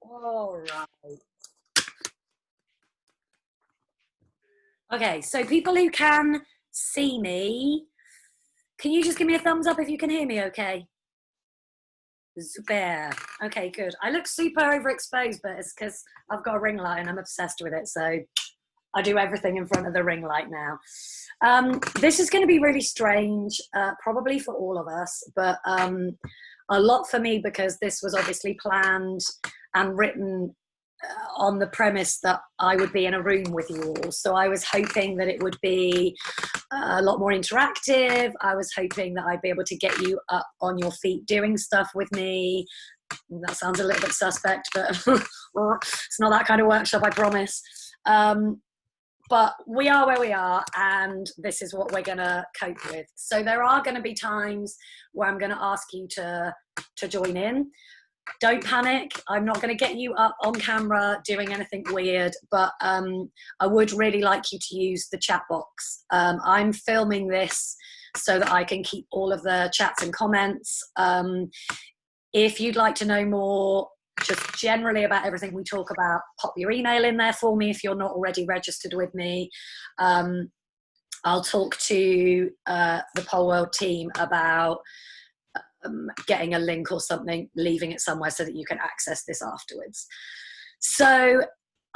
All right. Okay, so people who can see me, can you just give me a thumbs up if you can hear me okay? Super. Okay, good. I look super overexposed, but it's because I've got a ring light and I'm obsessed with it. So I do everything in front of the ring light now. This is going to be really strange, probably for all of us, but a lot for me because this was obviously planned and written on the premise that I would be in a room with you all. So I was hoping that it would be a lot more interactive. I was hoping that I'd be able to get you up on your feet doing stuff with me. That sounds a little bit suspect, but it's not that kind of workshop, I promise. But we are where we are, and this is what we're going to cope with. So there are going to be times where I'm going to ask you to join in. Don't panic. I'm not going to get you up on camera doing anything weird, but I would really like you to use the chat box. I'm filming this so that I can keep all of the chats and comments. If you'd like to know more just generally about everything we talk about, pop your email in there for me if you're not already registered with me. I'll talk to the Pole World team about getting a link or something, leaving it somewhere so that you can access this afterwards. So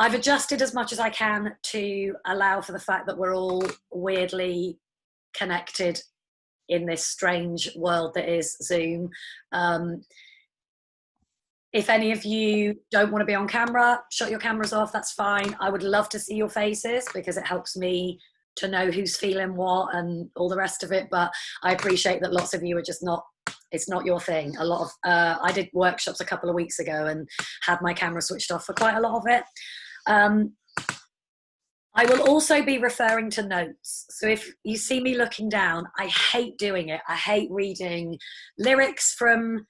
I've adjusted as much as I can to allow for the fact that we're all weirdly connected in this strange world that is Zoom. If any of you don't want to be on camera, shut your cameras off, that's fine. I would love to see your faces because it helps me to know who's feeling what and all the rest of it. But I appreciate that lots of you are just not, it's not your thing. A lot of, I did workshops a couple of weeks ago and had my camera switched off for quite a lot of it. I will also be referring to notes. So if you see me looking down, I hate doing it. I hate reading lyrics from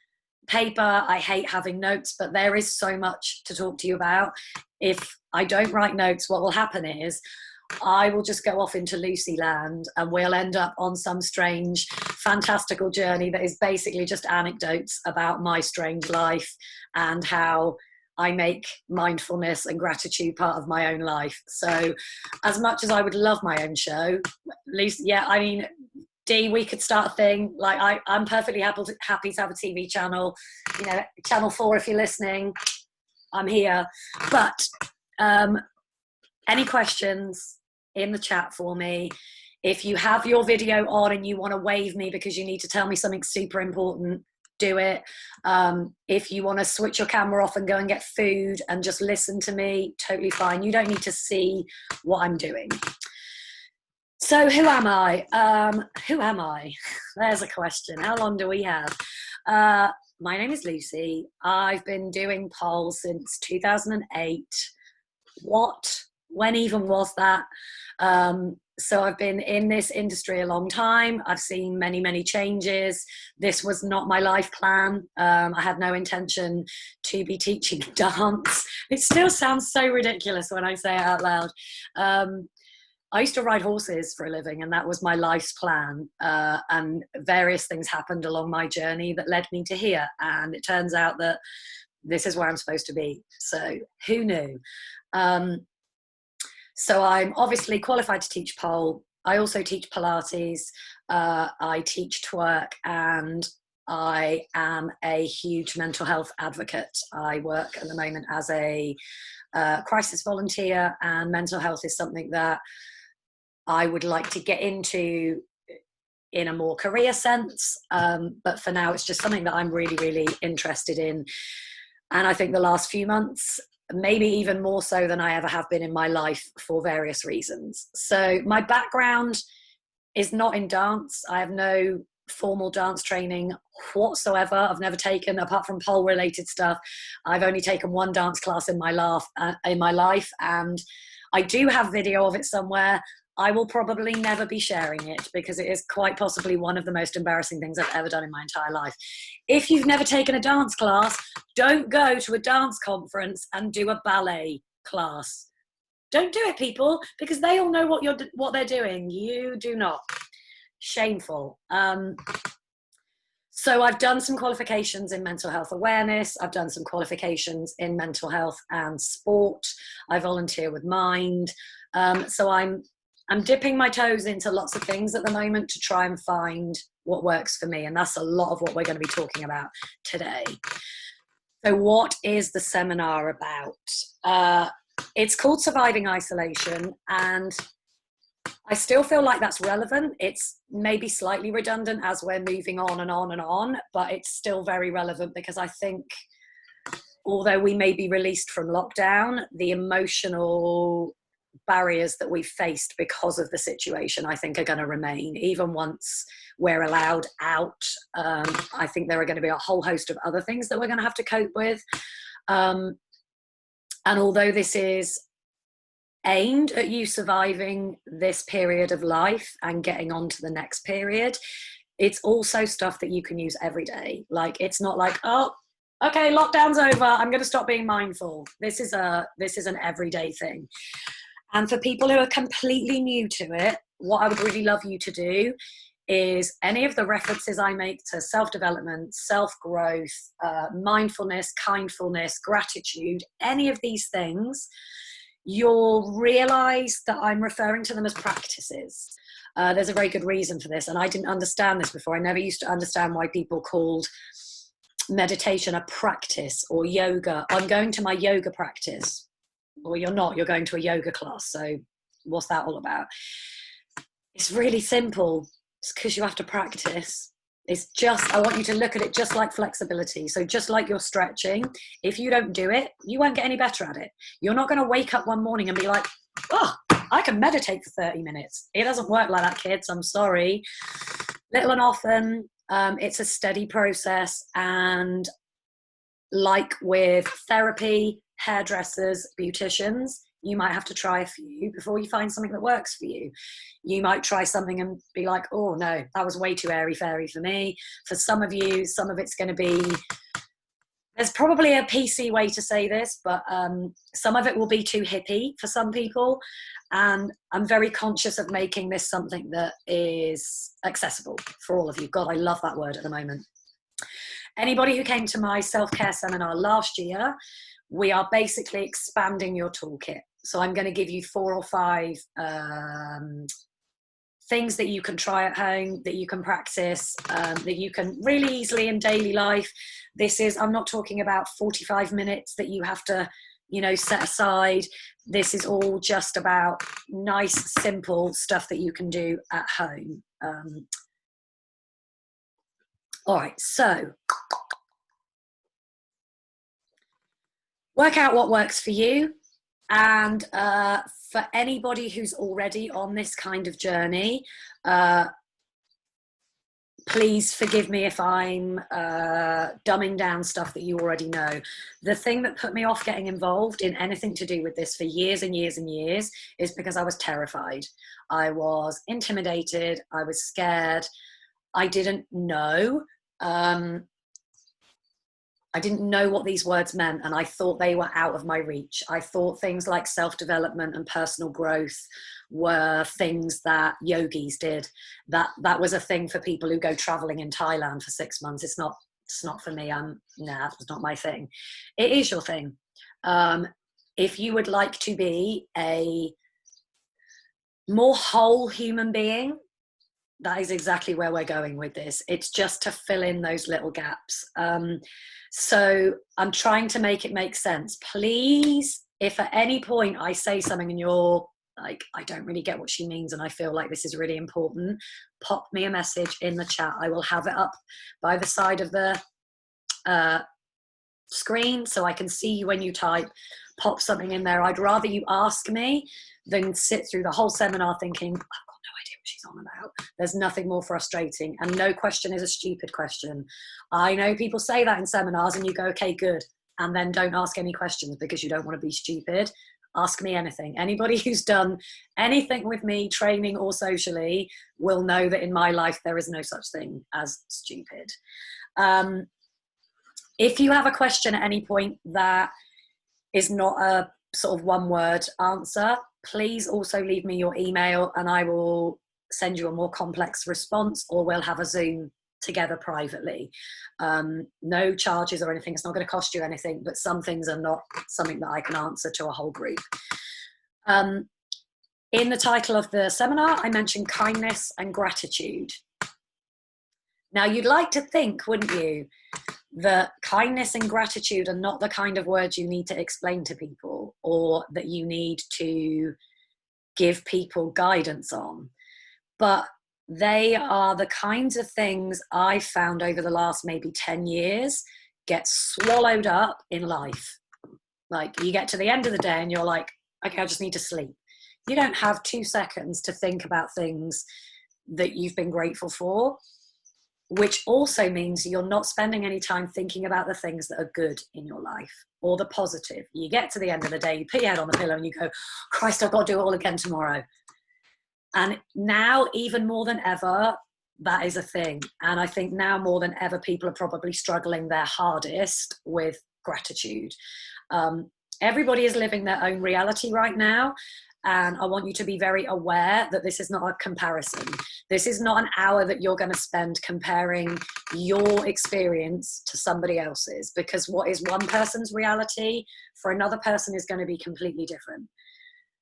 paper. I hate having notes, but there is so much to talk to you about. If I don't write notes, what will happen is I will just go off into Lucy land and we'll end up on some strange, fantastical journey that is basically just anecdotes about my strange life and how I make mindfulness and gratitude part of my own life. So as much as I would love my own show, Lucy, yeah, I mean, Dee, we could start a thing. Like I'm perfectly happy to have a TV channel, you know, Channel 4 if you're listening, I'm here. But any questions in the chat for me? If you have your video on and you want to wave me because you need to tell me something super important, do it. If you want to switch your camera off and go and get food and just listen to me, totally fine. You don't need to see what I'm doing. So who am I? Who am I? There's a question. How long do we have? My name is Lucy. I've been doing pole since 2008. When even was that? So I've been in this industry a long time. I've seen many, many changes. This was not my life plan. I had no intention to be teaching dance. It still sounds so ridiculous when I say it out loud. I used to ride horses for a living and that was my life's plan. And various things happened along my journey that led me to here. And it turns out that this is where I'm supposed to be. So who knew? So I'm obviously qualified to teach pole. I also teach Pilates. I teach twerk and I am a huge mental health advocate. I work at the moment as a crisis volunteer, and mental health is something that I would like to get into in a more career sense. But for now, it's just something that I'm really, really interested in. And I think the last few months, maybe even more so than I ever have been in my life for various reasons. So my background is not in dance. I have no formal dance training whatsoever. I've never taken, apart from pole related stuff, I've only taken one dance class in my life, and I do have video of it somewhere. I will probably never be sharing it because it is quite possibly one of the most embarrassing things I've ever done in my entire life. If you've never taken a dance class, don't go to a dance conference and do a ballet class. Don't do it, people, because they all know what they're doing. You do not. Shameful. So I've done some qualifications in mental health awareness. I've done some qualifications in mental health and sport. I volunteer with Mind. So I'm dipping my toes into lots of things at the moment to try and find what works for me. And that's a lot of what we're going to be talking about today. So what is the seminar about? It's called Surviving Isolation, and I still feel like that's relevant. It's maybe slightly redundant as we're moving on and on and on, but it's still very relevant because I think although we may be released from lockdown, the emotional barriers that we've faced because of the situation, I think, are going to remain even once we're allowed out. I think there are going to be a whole host of other things that we're going to have to cope with. And although this is aimed at you surviving this period of life and getting on to the next period, it's also stuff that you can use every day. Like, it's not like, oh, okay, lockdown's over, I'm going to stop being mindful. This is an everyday thing. And for people who are completely new to it, what I would really love you to do is any of the references I make to self-development, self-growth, mindfulness, kindfulness, gratitude, any of these things, you'll realize that I'm referring to them as practices. There's a very good reason for this, and I didn't understand this before. I never used to understand why people called meditation a practice, or yoga. I'm going to my yoga practice. Well, you're not. You're going to a yoga class. So what's that all about? It's really simple. It's because you have to practice. It's just, I want you to look at it just like flexibility. So just like you're stretching, if you don't do it, you won't get any better at it. You're not going to wake up one morning and be like, oh, I can meditate for 30 minutes. It doesn't work like that, kids. I'm sorry. Little and often, it's a steady process. And like with therapy, hairdressers, beauticians, you might have to try a few before you find something that works for you. You might try something and be like, oh no, that was way too airy-fairy for me. For some of you, some of it's going to be, there's probably a PC way to say this, but some of it will be too hippie for some people. And I'm very conscious of making this something that is accessible for all of you. God, I love that word at the moment. Anybody who came to my self-care seminar last year, we are basically expanding your toolkit. So I'm going to give you 4 or 5 things that you can try at home, that you can practice, that you can really easily in daily life. This is, I'm not talking about 45 minutes that you have to, set aside. This is all just about nice, simple stuff that you can do at home. All right, so work out what works for you. And for anybody who's already on this kind of journey, please forgive me if I'm dumbing down stuff that you already know. The thing that put me off getting involved in anything to do with this for years and years and years is because I was terrified. I was intimidated. I was scared. I didn't know. I didn't know what these words meant, and I thought they were out of my reach. I thought things like self-development and personal growth were things that yogis did. That was a thing for people who go traveling in Thailand for 6 months. It's not for me. Nah, it's not my thing. It is your thing. If you would like to be a more whole human being, that is exactly where we're going with this. It's just to fill in those little gaps. So I'm trying to make it make sense. Please, if at any point I say something and you're like, I don't really get what she means and I feel like this is really important, pop me a message in the chat. I will have it up by the side of the screen so I can see you when you type. Pop something in there. I'd rather you ask me than sit through the whole seminar thinking, I've got no idea what she's on about. There's nothing more frustrating, and no question is a stupid question. I know people say that in seminars and you go, okay, good, and then don't ask any questions because you don't want to be stupid. Ask me anything. Anybody who's done anything with me, training or socially, will know that in my life there is no such thing as stupid. If you have a question at any point that is not a sort of one-word answer, please also leave me your email and I will send you a more complex response, or we'll have a Zoom together privately. No charges or anything. It's not going to cost you anything, but some things are not something that I can answer to a whole group. In the title of the seminar, I mentioned kindness and gratitude. Now, you'd like to think, wouldn't you, that kindness and gratitude are not the kind of words you need to explain to people, or that you need to give people guidance on. But they are the kinds of things I've found over the last maybe 10 years get swallowed up in life. Like, you get to the end of the day and you're like, okay, I just need to sleep. You don't have 2 seconds to think about things that you've been grateful for, which also means you're not spending any time thinking about the things that are good in your life or the positive. You get to the end of the day, you put your head on the pillow and you go, Christ, I've got to do it all again tomorrow. And now, even more than ever, that is a thing. And I think now more than ever, people are probably struggling their hardest with gratitude. Everybody is living their own reality right now. And I want you to be very aware that this is not a comparison. This is not an hour that you're going to spend comparing your experience to somebody else's, because what is one person's reality for another person is going to be completely different.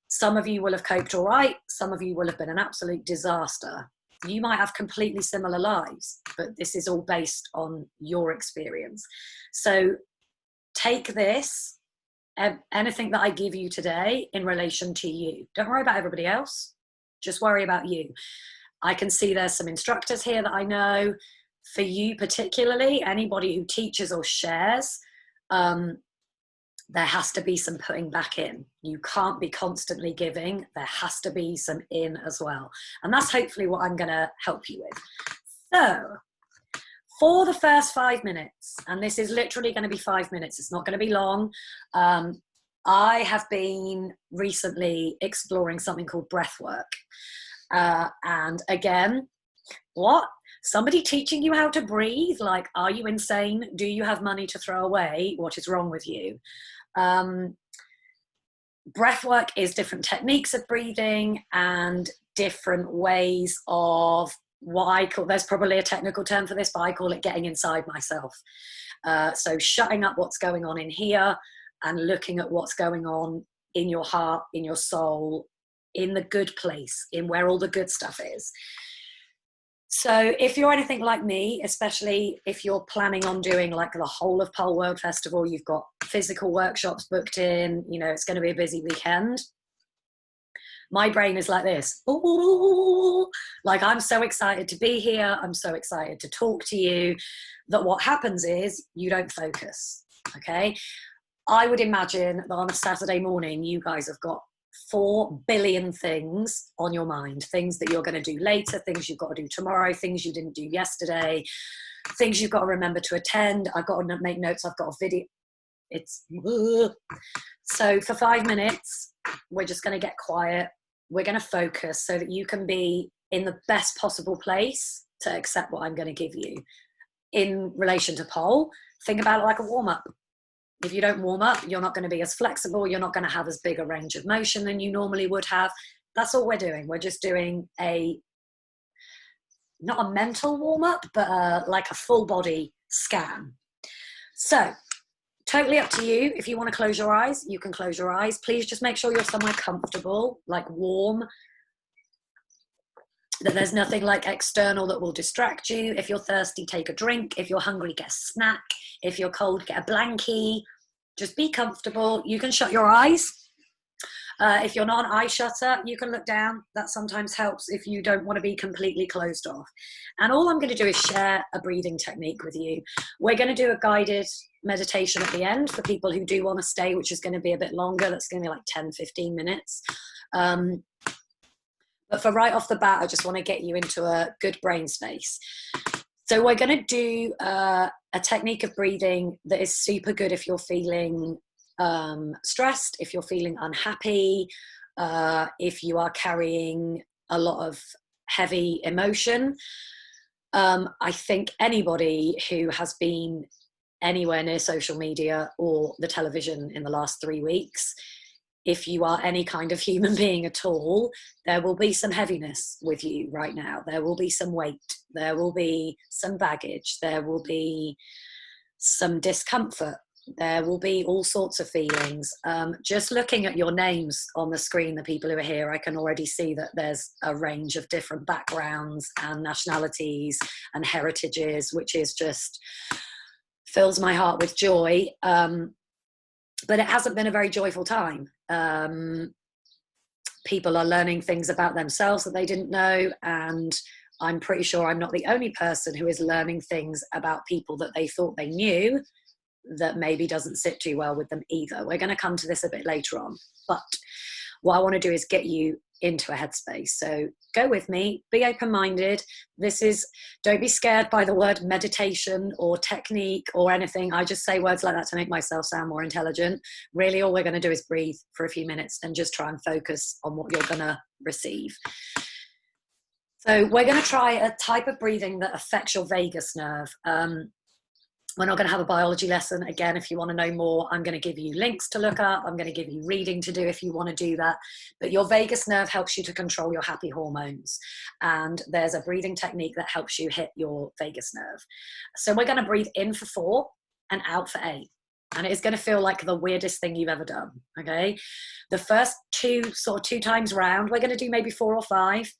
Some of you will have coped all right. Some of you will have been an absolute disaster. You might have completely similar lives, but this is all based on your experience. So take this, anything that I give you today, in relation to you. Don't worry about everybody else. Just worry about you. I can see there's some instructors here that I know. For you particularly, anybody who teaches or shares, there has to be some putting back in. You can't be constantly giving. There has to be some in as well. And that's hopefully what I'm going to help you with. So for the first 5 minutes, and this is literally going to be 5 minutes, it's not going to be long. I have been recently exploring something called breath work. And again, what? Somebody teaching you how to breathe? Like, are you insane? Do you have money to throw away? What is wrong with you? Breath work is different techniques of breathing and different ways of what I call, there's probably a technical term for this, but I call it getting inside myself. So shutting up what's going on in here and looking at what's going on in your heart, in your soul, in the good place, in where all the good stuff is. So if you're anything like me, especially if you're planning on doing like the whole of Pole World Festival, you've got physical workshops booked in, you know, it's going to be a busy weekend. My brain is like this. Ooh, like, I'm so excited to be here. I'm so excited to talk to you, that what happens is you don't focus. Okay. I would imagine that on a Saturday morning, you guys have got 4 billion things on your mind, things that you're going to do later, things you've got to do tomorrow, things you didn't do yesterday, things you've got to remember to attend. I've got to make notes. I've got a video. So for 5 minutes, we're just going to get quiet. We're going to focus so that you can be in the best possible place to accept what I'm going to give you. In relation to pole, think about it like a warm-up. If you don't warm up, you're not going to be as flexible. You're not going to have as big a range of motion than you normally would have. That's all we're doing. We're just doing not a mental warm up, but like a full body scan. So totally up to you. If you want to close your eyes, you can close your eyes. Please just make sure you're somewhere comfortable, like warm, that there's nothing like external that will distract you. If you're thirsty, take a drink. If you're hungry, get a snack. If you're cold, get a blankie. Just be comfortable. You can shut your eyes. If you're not an eye shutter, you can look down. That sometimes helps if you don't want to be completely closed off. And all I'm going to do is share a breathing technique with you. We're going to do a guided meditation at the end for people who do want to stay, which is going to be a bit longer. That's going to be like 10, 15 minutes. But for right off the bat, I just want to get you into a good brain space. So we're going to do a technique of breathing that is super good if you're feeling stressed, if you're feeling unhappy, if you are carrying a lot of heavy emotion. I think anybody who has been anywhere near social media or the television in the last 3 weeks if you are any kind of human being at all, there will be some heaviness with you right now. There will be some weight. There will be some baggage. There will be some discomfort. There will be all sorts of feelings. Just looking at your names on the screen, the people who are here, I can already see that there's a range of different backgrounds and nationalities and heritages, which is just fills my heart with joy. But it hasn't been a very joyful time. People are learning things about themselves that they didn't know, and I'm pretty sure I'm not the only person who is learning things about people that they thought they knew that maybe doesn't sit too well with them either. We're going to come to this a bit later on, but what I want to do is get you into a headspace. So go with me, be open-minded. Don't be scared by the word meditation or technique or anything. I just say words like that to make myself sound more intelligent. Really, all we're going to do is breathe for a few minutes and just try and focus on what you're going to receive. So we're going to try a type of breathing that affects your vagus nerve. We're not going to have a biology lesson. Again, if you want to know more, I'm going to give you links to look up. I'm going to give you reading to do if you want to do that. But your vagus nerve helps you to control your happy hormones. And there's a breathing technique that helps you hit your vagus nerve. So we're going to breathe in for 4 and out for 8. And it is going to feel like the weirdest thing you've ever done, okay? The first two times round, we're going to do maybe 4 or 5.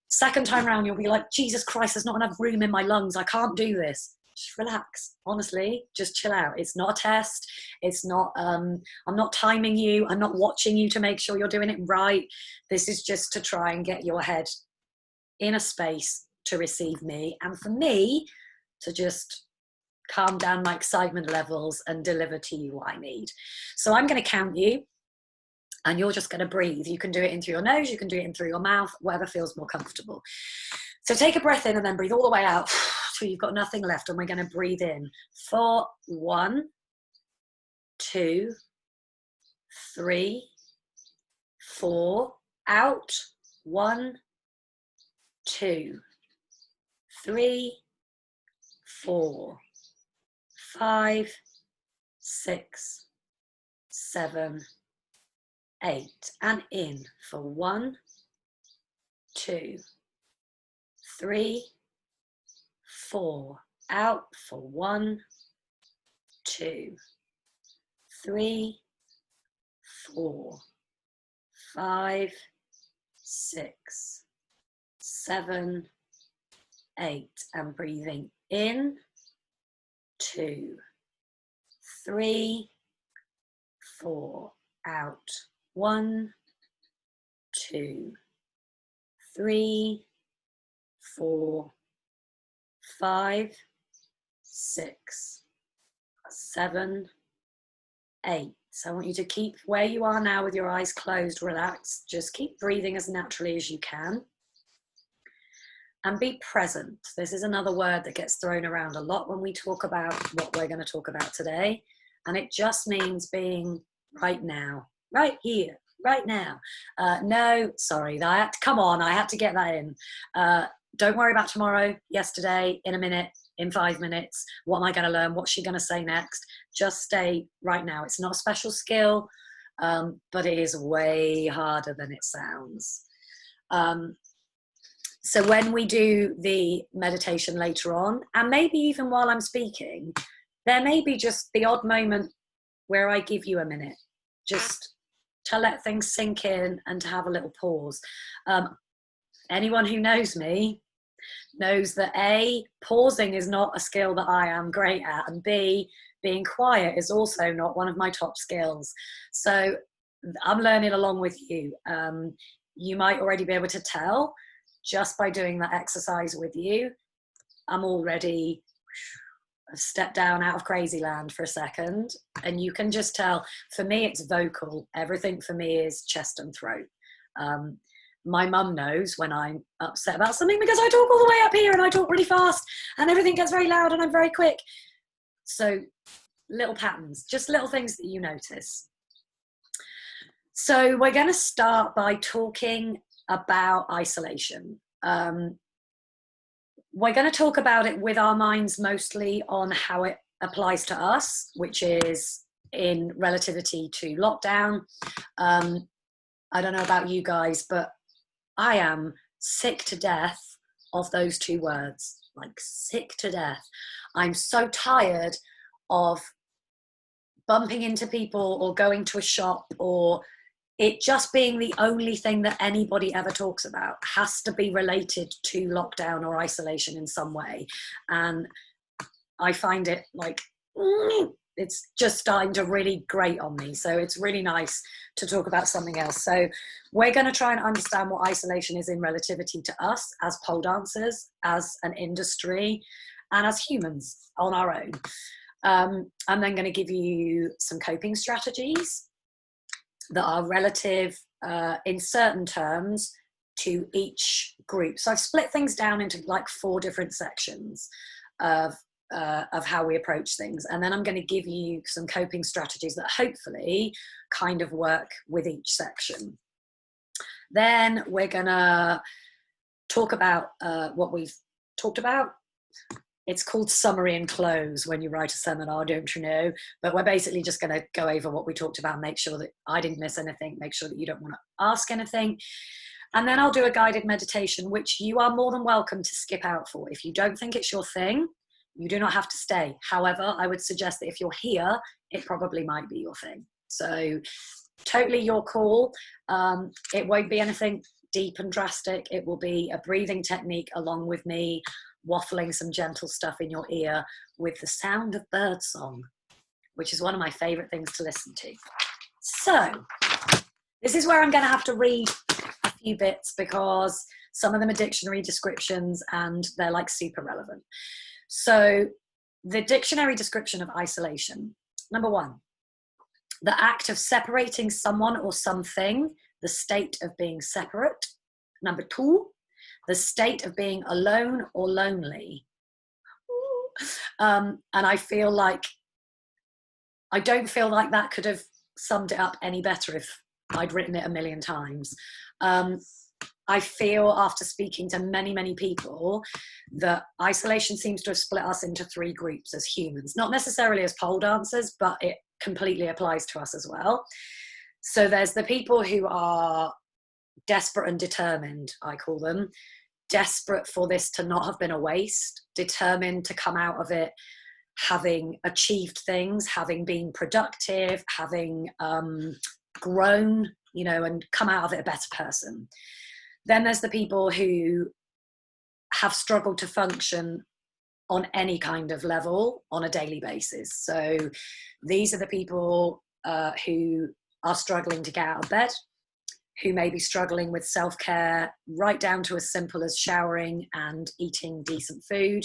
Second time round, you'll be like, Jesus Christ, there's not enough room in my lungs. I can't do this. Just relax, honestly, just chill out. It's not a test. It's not, I'm not timing you. I'm not watching you to make sure you're doing it right. This is just to try and get your head in a space to receive me, and for me to just calm down my excitement levels and deliver to you what I need. So I'm going to count you, and you're just going to breathe. You can do it in through your nose, you can do it in through your mouth, whatever feels more comfortable. So take a breath in and then breathe all the way out till you've got nothing left. And we're going to breathe in for 1, 2, 3, 4. Out 1, 2, 3, 4, 5, 6, 7, 8. And in for 1, 2, 3, 4. Out for 1, 2, 3, 4, 5, 6, 7, 8. And breathing in 2, 3, 4. Out 1, 2, 3, 4, 5, 6, 7, 8. So I want you to keep where you are now with your eyes closed, relaxed. Just keep breathing as naturally as you can. And be present. This is another word that gets thrown around a lot when we talk about what we're going to talk about today. And it just means being right now, right here, right now. No, sorry, come on, I had to get that in. Don't worry about tomorrow, yesterday, in a minute, in 5 minutes. What am I going to learn? What's she going to say next? Just stay right now. It's not a special skill, but it is way harder than it sounds. So when we do the meditation later on, and maybe even while I'm speaking, there may be just the odd moment where I give you a minute, just to let things sink in and to have a little pause. Anyone who knows me knows that A, pausing is not a skill that I am great at, and B, being quiet is also not one of my top skills. So I'm learning along with you. You might already be able to tell just by doing that exercise with you. I'm already stepped down out of crazy land for a second, and you can just tell, for me it's vocal. Everything for me is chest and throat. My mum knows when I'm upset about something because I talk all the way up here and I talk really fast and everything gets very loud and I'm very quick. So little patterns, just little things that you notice. So we're going to start by talking about isolation. We're going to talk about it with our minds mostly on how it applies to us, which is in relativity to lockdown. I don't know about you guys, but I am sick to death of those two words, like sick to death. I'm so tired of bumping into people or going to a shop or it just being the only thing that anybody ever talks about has to be related to lockdown or isolation in some way. And I find it like, it's just starting to really grate on me. So it's really nice to talk about something else. So we're going to try and understand what isolation is in relativity to us as pole dancers, as an industry, and as humans on our own. I'm then going to give you some coping strategies that are relative in certain terms to each group. So I've split things down into like 4 different sections of how we approach things. And then I'm going to give you some coping strategies that hopefully kind of work with each section. Then we're going to talk about what we've talked about. It's called summary and close when you write a seminar, don't you know? But we're basically just going to go over what we talked about, make sure that I didn't miss anything, make sure that you don't want to ask anything. And then I'll do a guided meditation, which you are more than welcome to skip out for. If you don't think it's your thing, you do not have to stay. However, I would suggest that if you're here, it probably might be your thing. So totally your call. It won't be anything deep and drastic. It will be a breathing technique along with me waffling some gentle stuff in your ear with the sound of birdsong, which is one of my favorite things to listen to. So this is where I'm going to have to read a few bits because some of them are dictionary descriptions and they're like super relevant. So the dictionary description of isolation, number 1, the act of separating someone or something, the state of being separate. Number 2, the state of being alone or lonely. And I don't feel like that could have summed it up any better if I'd written it a million times. I feel after speaking to many, many people that isolation seems to have split us into 3 groups as humans, not necessarily as pole dancers, but it completely applies to us as well. So there's the people who are desperate and determined, I call them, desperate for this to not have been a waste, determined to come out of it having achieved things, having been productive, having grown, and come out of it a better person. Then there's the people who have struggled to function on any kind of level on a daily basis. So these are the people who are struggling to get out of bed, who may be struggling with self-care, right down to as simple as showering and eating decent food,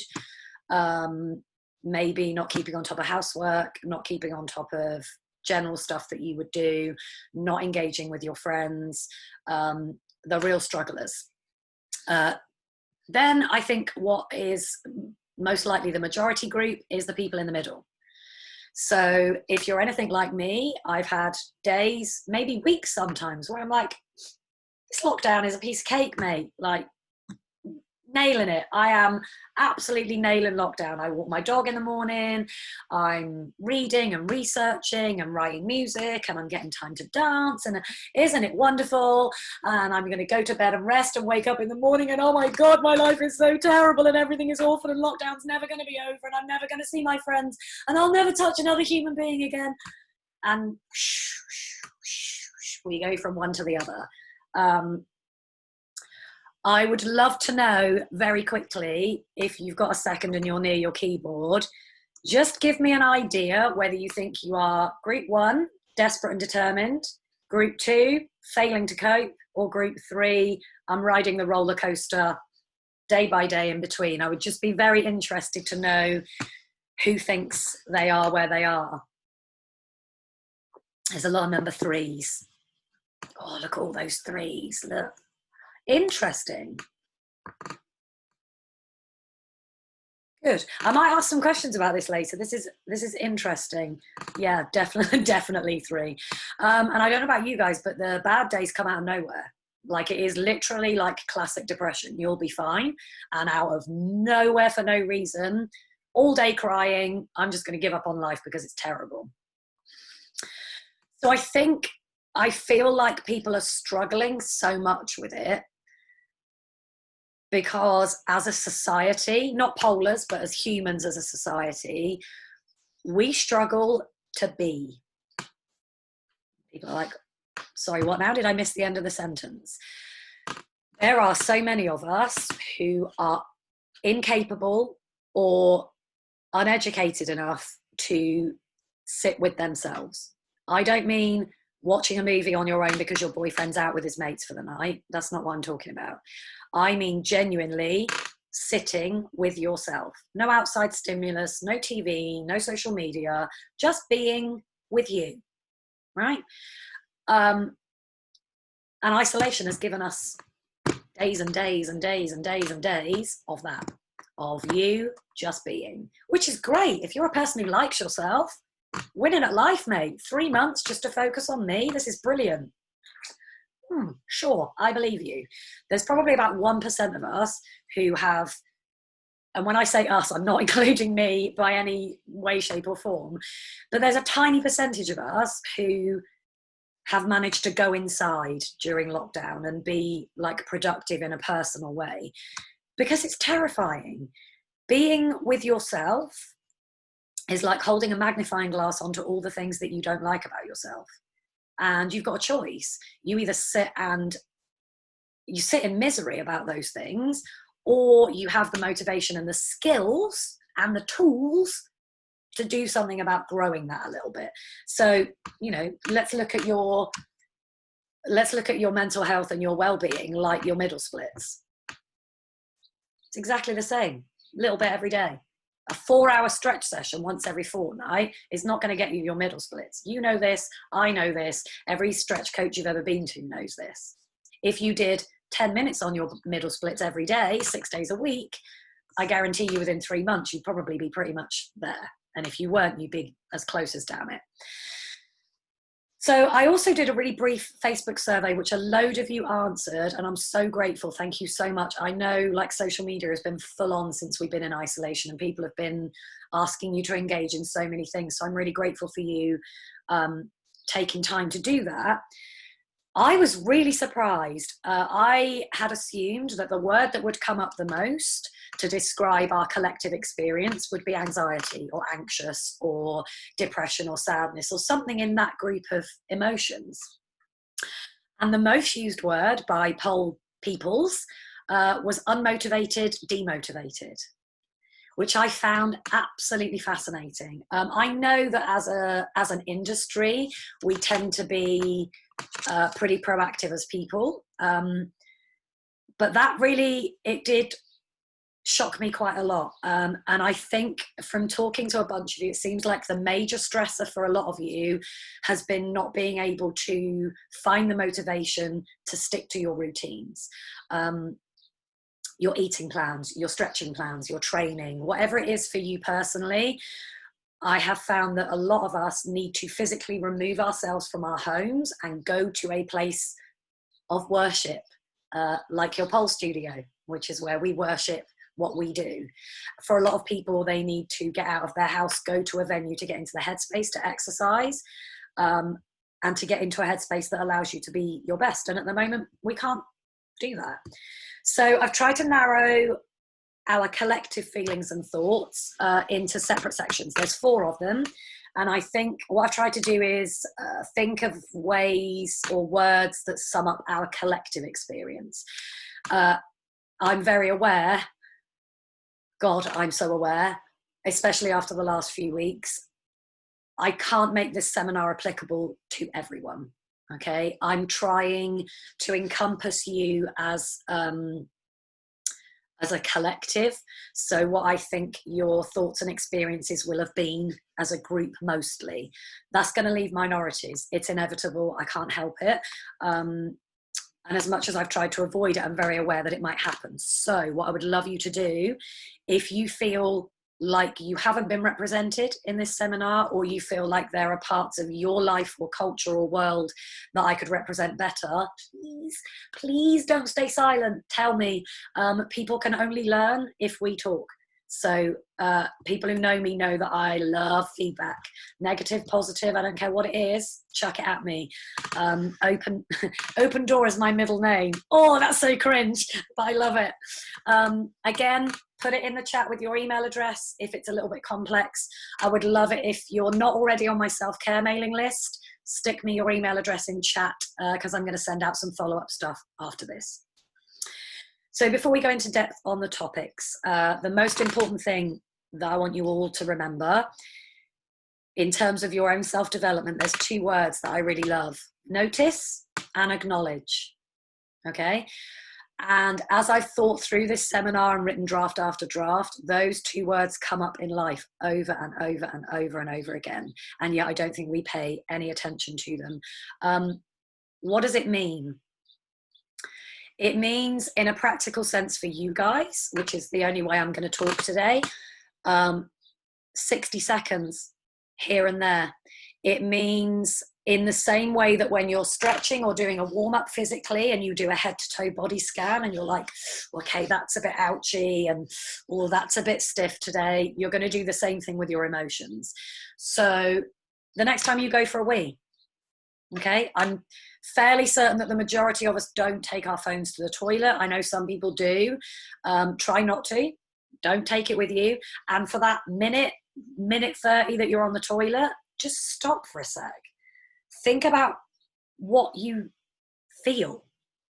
maybe not keeping on top of housework, not keeping on top of general stuff that you would do, not engaging with your friends, the real strugglers. Then I think what is most likely the majority group is the people in the middle. So if you're anything like me, I've had days, maybe weeks sometimes, where I'm like, this lockdown is a piece of cake, mate. Like, nailing it. I am absolutely nailing lockdown. I walk my dog in the morning. I'm reading and researching and writing music, and I'm getting time to dance. And isn't it wonderful? And I'm going to go to bed and rest and wake up in the morning and, oh my God, my life is so terrible and everything is awful and lockdown's never going to be over and I'm never going to see my friends and I'll never touch another human being again. And we go from one to the other. I would love to know very quickly, if you've got a second and you're near your keyboard, just give me an idea whether you think you are group 1, desperate and determined, group 2, failing to cope, or group 3, I'm riding the roller coaster day by day in between. I would just be very interested to know who thinks they are where they are. There's a lot of number 3s. Oh, look at all those 3s, look. Interesting. Good. I might ask some questions about this later. This is interesting. Yeah, definitely 3. And I don't know about you guys, but the bad days come out of nowhere. Like, it is literally like classic depression. You'll be fine, and out of nowhere for no reason, all day crying, I'm just going to give up on life because it's terrible. So I feel like people are struggling so much with it because as a society, not polars, but as humans, as a society, we struggle to be. People are like, sorry, what now? Did I miss the end of the sentence? There are so many of us who are incapable or uneducated enough to sit with themselves. I don't mean watching a movie on your own because your boyfriend's out with his mates for the night. That's not what I'm talking about. I mean genuinely sitting with yourself. No outside stimulus, no TV, no social media, just being with you, right? And isolation has given us days and days and days and days and days of that, of you just being, which is great. If you're a person who likes yourself, winning at life, mate. 3 months just to focus on me. This is brilliant. Sure, I believe you. There's probably about 1% of us who have, and when I say us, I'm not including me by any way, shape or form, but there's a tiny percentage of us who have managed to go inside during lockdown and be like productive in a personal way, because it's terrifying. Being with yourself is like holding a magnifying glass onto all the things that you don't like about yourself. And you've got a choice. You either sit in misery about those things, or you have the motivation and the skills and the tools to do something about growing that a little bit. So, you know, let's look at your mental health and your well-being like your middle splits. It's exactly the same, a little bit every day. A 4-hour stretch session once every fortnight is not going to get you your middle splits. You know this, I know this, every stretch coach you've ever been to knows this. If you did 10 minutes on your middle splits every day, 6 days a week, I guarantee you within 3 months, you'd probably be pretty much there. And if you weren't, you'd be as close as damn it. So I also did a really brief Facebook survey, which a load of you answered, and I'm so grateful. Thank you so much. I know like social media has been full on since we've been in isolation, and people have been asking you to engage in so many things. So I'm really grateful for you taking time to do that. I was really surprised. I had assumed that the word that would come up the most to describe our collective experience would be anxiety or anxious or depression or sadness or something in that group of emotions. And the most used word by poll peoples was unmotivated, demotivated, which I found absolutely fascinating. I know that as an industry, we tend to be pretty proactive as people. But that really, it did shock me quite a lot. And I think from talking to a bunch of you, it seems like the major stressor for a lot of you has been not being able to find the motivation to stick to your routines. Your eating plans, your stretching plans, your training, whatever it is for you personally. I have found that a lot of us need to physically remove ourselves from our homes and go to a place of worship, like your pole studio, which is where we worship what we do. For a lot of people, they need to get out of their house, go to a venue to get into the headspace to exercise, and to get into a headspace that allows you to be your best. And at the moment, we can't do that. So I've tried to narrow our collective feelings and thoughts into separate sections. There's 4 of them. And I think what I've tried to do is think of ways or words that sum up our collective experience. I'm very aware, God, I'm so aware, especially after the last few weeks, I can't make this seminar applicable to everyone. Okay, I'm trying to encompass you as a collective. So what I think your thoughts and experiences will have been as a group mostly. That's going to leave minorities. It's inevitable. I can't help it. And as much as I've tried to avoid it, I'm very aware that it might happen. So what I would love you to do, if you feel like you haven't been represented in this seminar, or you feel like there are parts of your life or culture or world that I could represent better, please don't stay silent. Tell me. People can only learn if we talk. So people who know me know that I love feedback, negative, positive, I don't care what it is, chuck it at me. Open Door is my middle name. Oh, that's so cringe, but I love it. Again, put it in the chat with your email address if it's a little bit complex. I would love it if you're not already on my self-care mailing list. Stick me your email address in chat because I'm going to send out some follow-up stuff after this. So before we go into depth on the topics, the most important thing that I want you all to remember in terms of your own self-development, there's 2 words that I really love: notice and acknowledge. Okay. And as I've thought through this seminar and written draft after draft, those 2 words come up in life over and over and over and over again. And yet I don't think we pay any attention to them. What does it mean? It means, in a practical sense for you guys, which is the only way I'm going to talk today, 60 seconds here and there. It means in the same way that when you're stretching or doing a warm-up physically and you do a head-to-toe body scan and you're like, okay, that's a bit ouchy and oh, that's a bit stiff today, you're going to do the same thing with your emotions. So the next time you go for a wee, okay, I'm fairly certain that the majority of us don't take our phones to the toilet. I know some people do. Try not to. Don't take it with you. And for that minute 30 that you're on the toilet, just stop for a sec. Think about what you feel.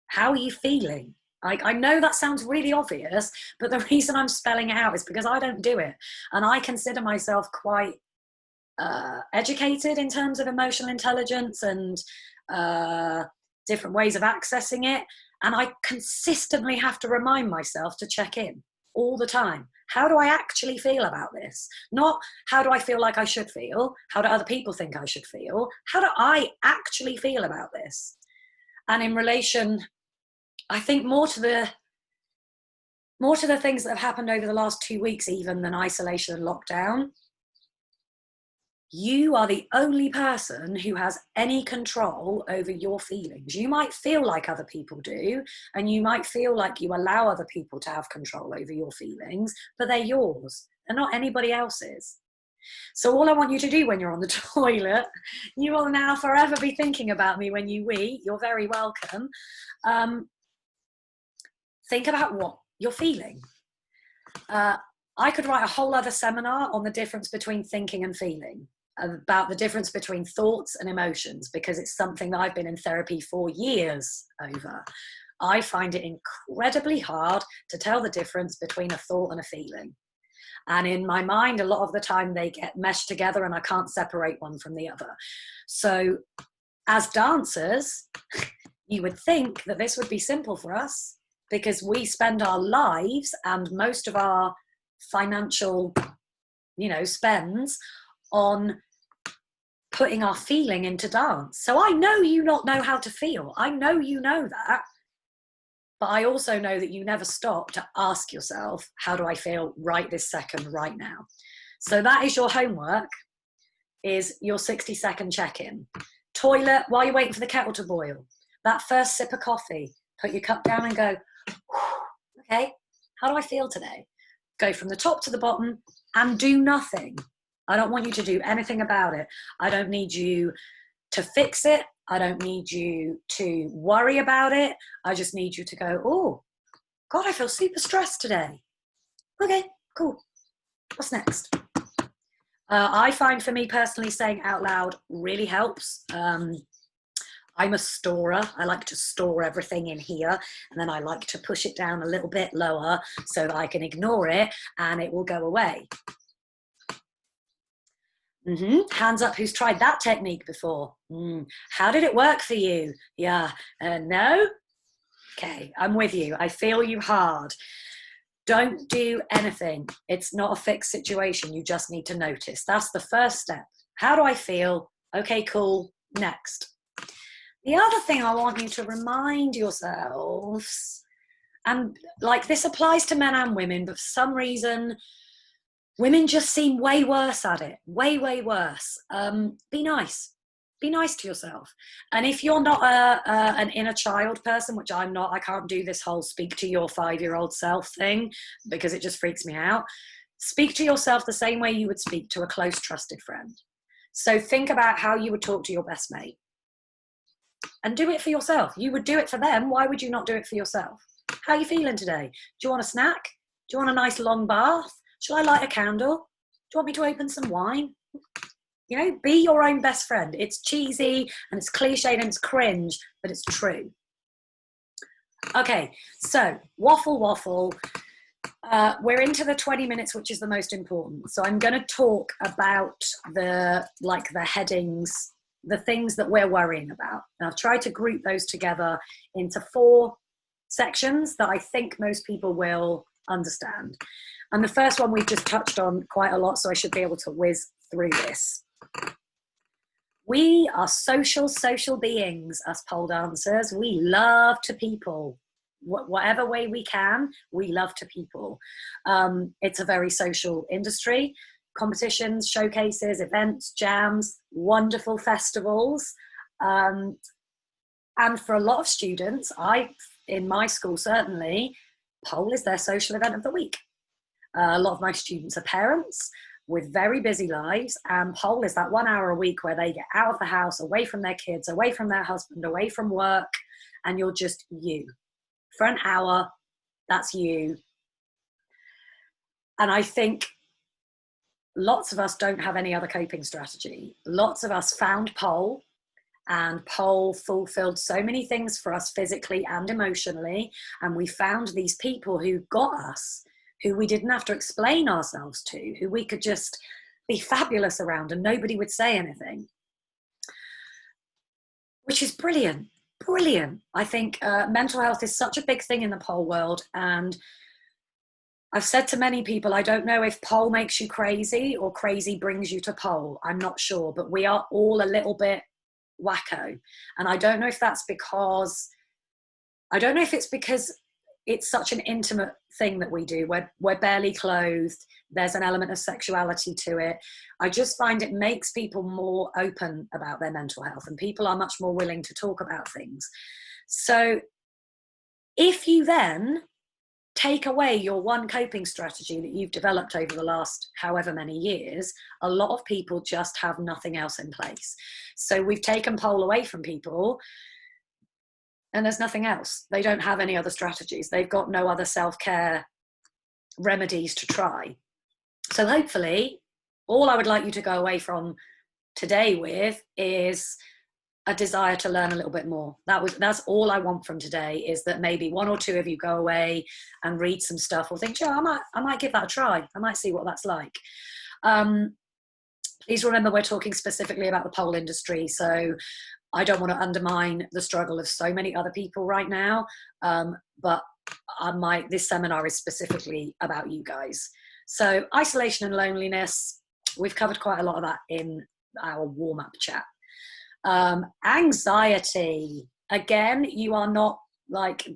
How are you feeling? I know that sounds really obvious, but the reason I'm spelling it out is because I don't do it. And I consider myself quite educated in terms of emotional intelligence and different ways of accessing it. And I consistently have to remind myself to check in all the time. How do I actually feel about this? Not how do I feel like I should feel? How do other people think I should feel? How do I actually feel about this? And in relation, I think more to the things that have happened over the last 2 weeks, even than isolation and lockdown, you are the only person who has any control over your feelings. You might feel like other people do, and you might feel like you allow other people to have control over your feelings, but they're yours. They're not anybody else's. So all I want you to do when you're on the toilet, you will now forever be thinking about me when you wee. You're very welcome. Think about what you're feeling. I could write a whole other seminar on the difference between thinking and feeling, about the difference between thoughts and emotions, because it's something that I've been in therapy for years over. I find it incredibly hard to tell the difference between a thought and a feeling. And in my mind, a lot of the time they get meshed together and I can't separate one from the other. So as dancers, you would think that this would be simple for us because we spend our lives and most of our financial, spends on putting our feeling into dance. So I know you not know how to feel. I know you know that. But I also know that you never stop to ask yourself, how do I feel right this second, right now? So that is your homework, is your 60-second check-in. Toilet, while you're waiting for the kettle to boil. That first sip of coffee, put your cup down and go, okay, how do I feel today? Go from the top to the bottom and do nothing. I don't want you to do anything about it. I don't need you to fix it. I don't need you to worry about it. I just need you to go, oh, God, I feel super stressed today. Okay, cool. What's next? I find for me personally, saying out loud really helps. I'm a storer. I like to store everything in here, and then I like to push it down a little bit lower so that I can ignore it and it will go away. Hands up who's tried that technique before. How did it work for you? Yeah. No? Okay, I'm with you. I feel you hard. Don't do anything. It's not a fixed situation. You just need to notice. That's the first step. How do I feel? Okay, cool. Next. The other thing I want you to remind yourselves, and like this applies to men and women, but for some reason, women just seem way worse at it. Way, way worse. Be nice. Be nice to yourself. And if you're not an inner child person, which I'm not, I can't do this whole speak to your 5-year-old self thing because it just freaks me out. Speak to yourself the same way you would speak to a close, trusted friend. So think about how you would talk to your best mate and do it for yourself. You would do it for them. Why would you not do it for yourself? How are you feeling today? Do you want a snack? Do you want a nice long bath? Shall I light a candle? Do you want me to open some wine? You know, be your own best friend. It's cheesy and it's cliched and it's cringe, but it's true. Okay, so waffle. We're into the 20 minutes, which is the most important. So I'm going to talk about the headings, the things that we're worrying about. And I've tried to group those together into 4 sections that I think most people will understand. And the first one we've just touched on quite a lot, so I should be able to whiz through this. We are social beings, us pole dancers. We love to people. Whatever way we can, we love to people. It's a very social industry. Competitions, showcases, events, jams, wonderful festivals. And for a lot of students, in my school certainly, pole is their social event of the week. A lot of my students are parents with very busy lives, and pole is that 1 hour a week where they get out of the house, away from their kids, away from their husband, away from work, and you're just you. For an hour, that's you. And I think lots of us don't have any other coping strategy. Lots of us found pole, and pole fulfilled so many things for us physically and emotionally. And we found these people who got us, who we didn't have to explain ourselves to, who we could just be fabulous around and nobody would say anything, which is brilliant. Brilliant. I think mental health is such a big thing in the pole world. And I've said to many people, I don't know if pole makes you crazy or crazy brings you to pole. I'm not sure, but we are all a little bit wacko. And I don't know if that's because, it's such an intimate thing that we do. We're barely clothed. There's an element of sexuality to it. I just find it makes people more open about their mental health, and people are much more willing to talk about things. So if you then take away your one coping strategy that you've developed over the last however many years, a lot of people just have nothing else in place. So we've taken pole away from people, and there's nothing else. They don't have any other strategies. They've got no other self-care remedies to try. So hopefully, all I would like you to go away from today with is a desire to learn a little bit more. That's all I want from today, is that maybe 1 or 2 of you go away and read some stuff or think, I might give that a try. I might see what that's like. Please remember, we're talking specifically about the pole industry. So I don't want to undermine the struggle of so many other people right now. But this seminar is specifically about you guys. So isolation and loneliness, we've covered quite a lot of that in our warm-up chat. Anxiety, again, you are not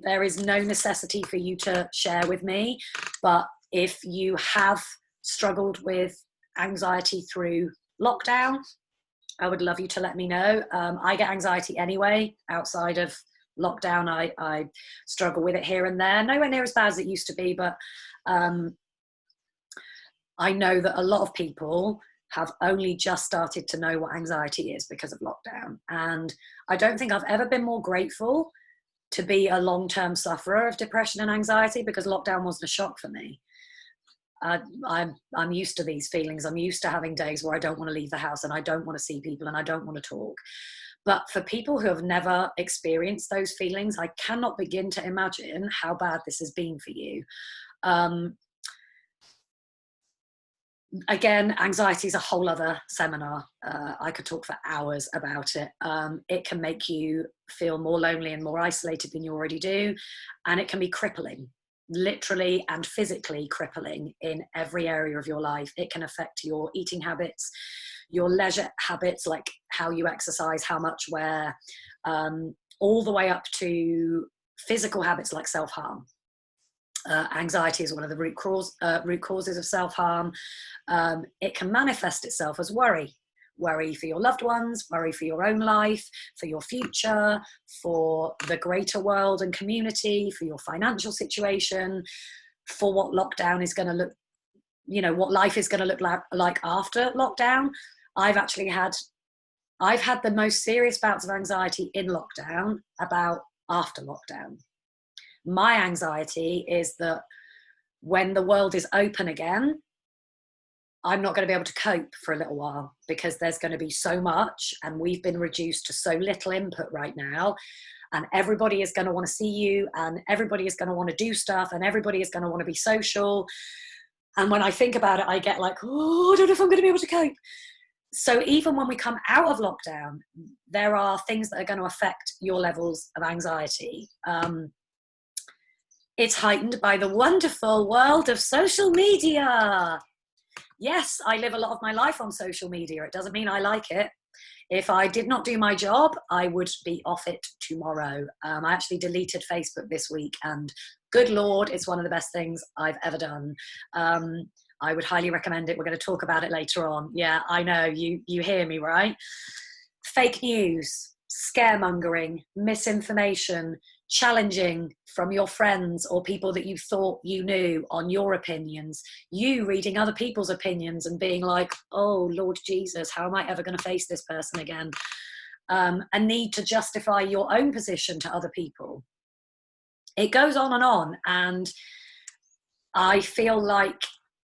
there is no necessity for you to share with me, but if you have struggled with anxiety through lockdown, I would love you to let me know. I get anxiety anyway. Outside of lockdown, I struggle with it here and there. Nowhere near as bad as it used to be, but I know that a lot of people have only just started to know what anxiety is because of lockdown. And I don't think I've ever been more grateful to be a long-term sufferer of depression and anxiety, because lockdown wasn't a shock for me. I'm used to these feelings. I'm used to having days where I don't want to leave the house and I don't want to see people and I don't want to talk. But for people who have never experienced those feelings, I cannot begin to imagine how bad this has been for you. Again, anxiety is a whole other seminar. I could talk for hours about it. It can make you feel more lonely and more isolated than you already do. And it can be crippling, literally and physically crippling in every area of your life. It can affect your eating habits, your leisure habits, like how you exercise, how much, where, all the way up to physical habits like self-harm. Anxiety is one of the root causes of self-harm. It can manifest itself as worry for your loved ones, worry for your own life, for your future, for the greater world and community, for your financial situation, for what lockdown is going to look you know, what life is going to look like after lockdown. I've had the most serious bouts of anxiety in lockdown about after lockdown. My anxiety is that when the world is open again, I'm not going to be able to cope for a little while, because there's going to be so much, and we've been reduced to so little input right now, and everybody is going to want to see you, and everybody is going to want to do stuff, and everybody is going to want to be social. And when I think about it, I get like, oh, I don't know if I'm going to be able to cope. So even when we come out of lockdown, there are things that are going to affect your levels of anxiety. It's heightened by the wonderful world of social media. Yes, I live a lot of my life on social media. It doesn't mean I like it. If I did not do my job, I would be off it tomorrow. I actually deleted Facebook this week, and good Lord, it's one of the best things I've ever done. I would highly recommend it. We're going to talk about it later on. Yeah, I know, you hear me, right? Fake news, scaremongering, misinformation, challenging from your friends or people that you thought you knew on your opinions, you reading other people's opinions and being like, oh, Lord Jesus, how am I ever going to face this person again? A need to justify your own position to other people. It goes on, and I feel like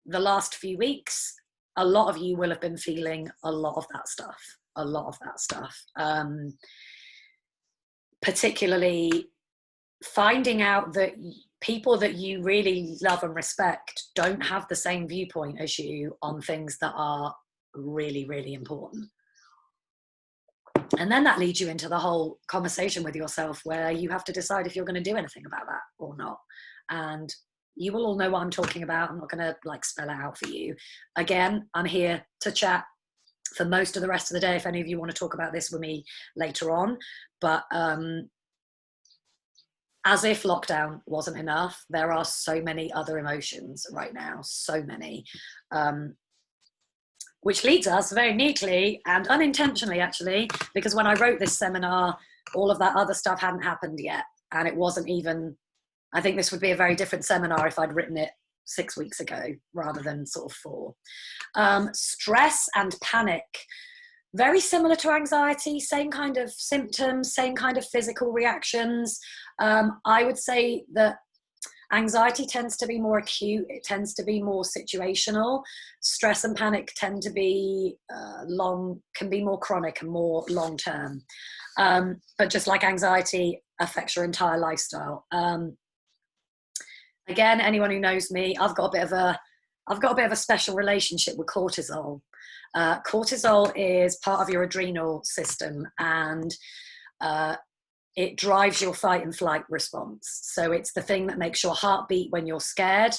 the last few weeks, a lot of you will have been feeling a lot of that stuff. Particularly finding out that people that you really love and respect don't have the same viewpoint as you on things that are really, really important. And then that leads you into the whole conversation with yourself, where you have to decide if you're going to do anything about that or not. And you will all know what I'm talking about. I'm not going to like spell it out for you. Again, I'm here to chat for most of the rest of the day if any of you want to talk about this with me later on. But as if lockdown wasn't enough, there are so many other emotions right now, so many. Which leads us very neatly and unintentionally, actually, because when I wrote this seminar, all of that other stuff hadn't happened yet. And it wasn't even, I think this would be a very different seminar if I'd written it 6 weeks ago rather than sort of 4. Stress and panic, very similar to anxiety, same kind of symptoms, same kind of physical reactions. I would say that anxiety tends to be more acute. It tends to be more situational. Stress and panic tend to be can be more chronic and more long-term. But just like anxiety affects your entire lifestyle. Again, anyone who knows me, I've got a bit of a special relationship with cortisol. Cortisol is part of your adrenal system, and it drives your fight and flight response. So it's the thing that makes your heart beat when you're scared,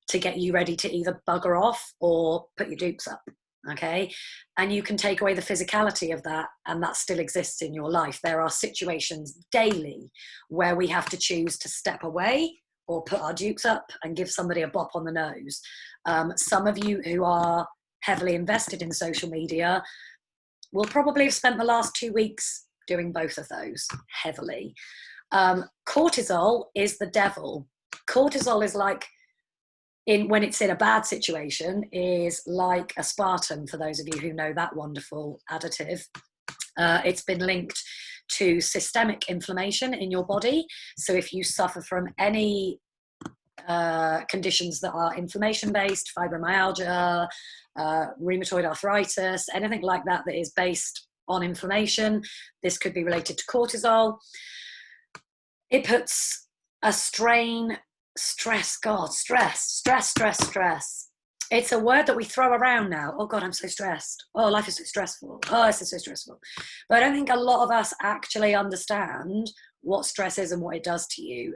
to get you ready to either bugger off or put your dukes up. Okay. And you can take away the physicality of that, and that still exists in your life. There are situations daily where we have to choose to step away or put our dukes up and give somebody a bop on the nose. Some of you who are heavily invested in social media will probably have spent the last 2 weeks doing both of those heavily. Cortisol is the devil. Cortisol is like, when it's in a bad situation, is like aspartame, for those of you who know that wonderful additive. It's been linked to systemic inflammation in your body. So if you suffer from any conditions that are inflammation-based, fibromyalgia, rheumatoid arthritis, anything like that that is based on inflammation, this could be related to cortisol. It puts a strain, stress. It's a word that we throw around now. Oh God, I'm so stressed. Oh, life is so stressful. Oh, this is so stressful. But I don't think a lot of us actually understand what stress is and what it does to you.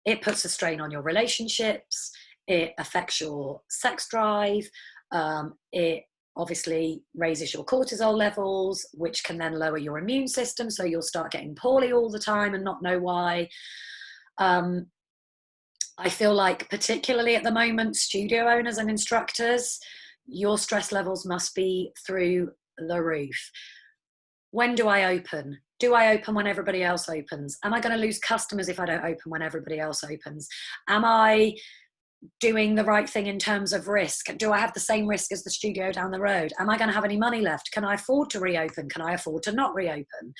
It puts a strain on your relationships. It affects your sex drive. It obviously raises your cortisol levels, which can then lower your immune system. So you'll start getting poorly all the time and not know why. I feel like, particularly at the moment, studio owners and instructors, your stress levels must be through the roof. When do I open? Do I open when everybody else opens? Am I going to lose customers if I don't open when everybody else opens? Am I doing the right thing in terms of risk? Do I have the same risk as the studio down the road? Am I going to have any money left? Can I afford to reopen? Can I afford to not reopen?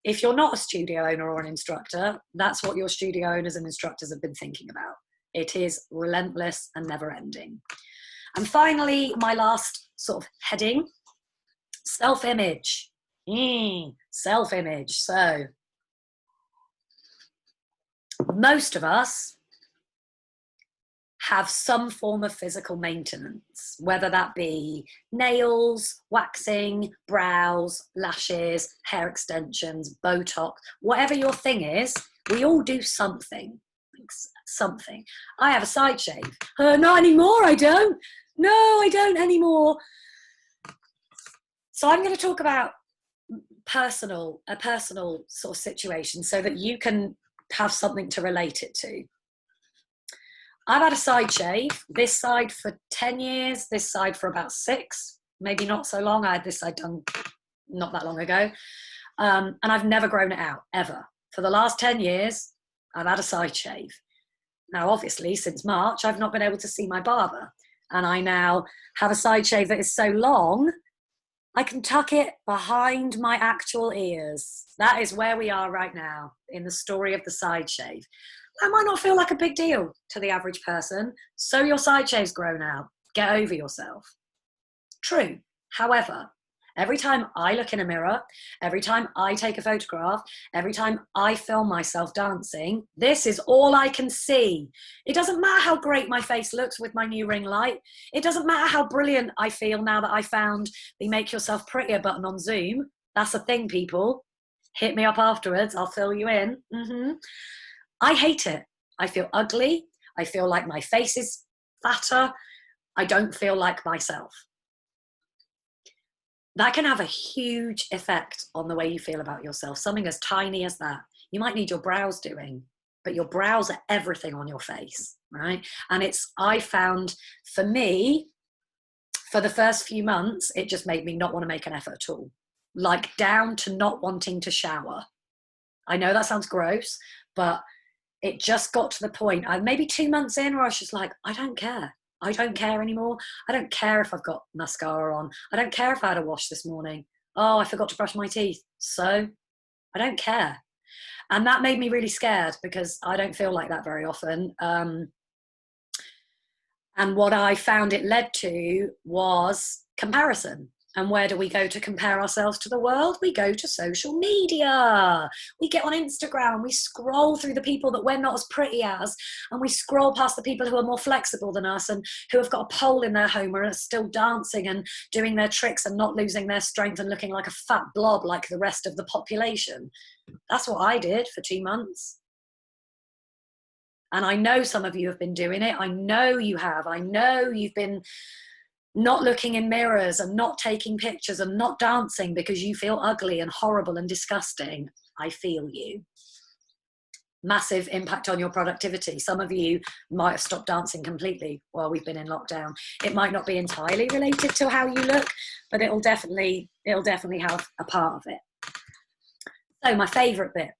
If you're not a studio owner or an instructor, that's what your studio owners and instructors have been thinking about. It is relentless and never ending. And finally, my last sort of heading, self-image. Self-image. So most of us have some form of physical maintenance, whether that be nails, waxing, brows, lashes, hair extensions, Botox, whatever your thing is, we all do something. I have a side shave. Not anymore, I don't. No, I don't anymore. So I'm going to talk about a personal sort of situation so that you can have something to relate it to. I've had a side shave, this side for 10 years, this side for about 6, maybe not so long. I had this side done not that long ago. And I've never grown it out, ever. For the last 10 years, I've had a side shave. Now, obviously, since March, I've not been able to see my barber. And I now have a side shave that is so long, I can tuck it behind my actual ears. That is where we are right now in the story of the side shave. That might not feel like a big deal to the average person. So your side shave's grown out. Get over yourself. True. However, every time I look in a mirror, every time I take a photograph, every time I film myself dancing, this is all I can see. It doesn't matter how great my face looks with my new ring light. It doesn't matter how brilliant I feel now that I found the Make Yourself Prettier button on Zoom. That's a thing, people. Hit me up afterwards. I'll fill you in. I hate it. I feel ugly. I feel like my face is fatter. I don't feel like myself. That can have a huge effect on the way you feel about yourself. Something as tiny as that. You might need your brows doing, but your brows are everything on your face, right? And I found, for me, for the first few months, it just made me not want to make an effort at all. Like down to not wanting to shower. I know that sounds gross, but it just got to the point, maybe 2 months in, where I was just like, I don't care. I don't care anymore. I don't care if I've got mascara on. I don't care if I had a wash this morning. Oh, I forgot to brush my teeth. So I don't care. And that made me really scared because I don't feel like that very often. And what I found it led to was comparison. And where do we go to compare ourselves to the world? We go to social media. We get on Instagram, we scroll through the people that we're not as pretty as, and we scroll past the people who are more flexible than us and who have got a pole in their home and are still dancing and doing their tricks and not losing their strength and looking like a fat blob like the rest of the population. That's what I did for 2 months. And I know some of you have been doing it. I know you have. I know you've been not looking in mirrors and not taking pictures and not dancing because you feel ugly and horrible and disgusting. I feel you. Massive impact on your productivity. Some of you might have stopped dancing completely while we've been in lockdown. It might not be entirely related to how you look, but it'll definitely have a part of it. So my favorite bit.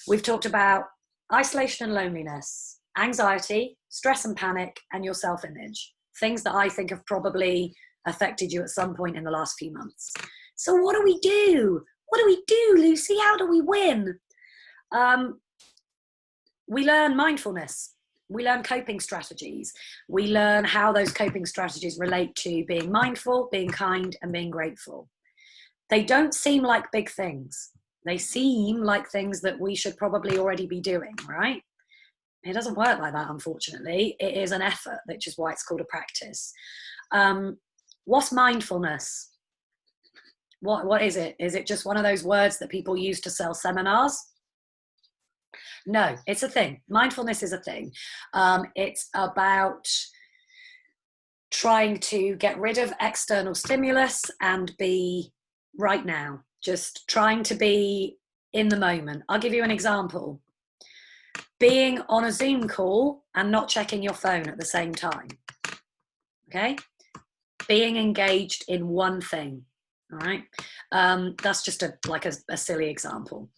We've talked about isolation and loneliness, anxiety, stress and panic, and your self-image. Things that I think have probably affected you at some point in the last few months. So what do we do? What do we do, Lucy? How do we win? We learn mindfulness. We learn coping strategies. We learn how those coping strategies relate to being mindful, being kind, and being grateful. They don't seem like big things. They seem like things that we should probably already be doing, right? It doesn't work like that, unfortunately. It is an effort, which is why it's called a practice. What's mindfulness? What is it? Is it just one of those words that people use to sell seminars? No, it's a thing. Mindfulness is a thing. It's about trying to get rid of external stimulus and be right now. Just trying to be in the moment. I'll give you an example. Being on a Zoom call and not checking your phone at the same time. Okay? Being engaged in one thing. All right? That's just a silly example.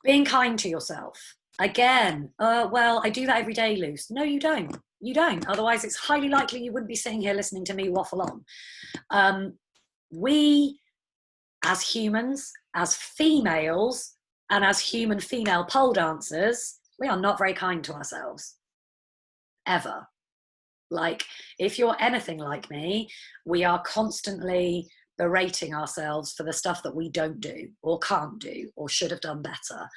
Being kind to yourself. Again, well, I do that every day, Luce. No, you don't. You don't. Otherwise, it's highly likely you wouldn't be sitting here listening to me waffle on. We, as humans, as females, and as human female pole dancers, we are not very kind to ourselves. Ever. Like, if you're anything like me, we are constantly berating ourselves for the stuff that we don't do or can't do or should have done better.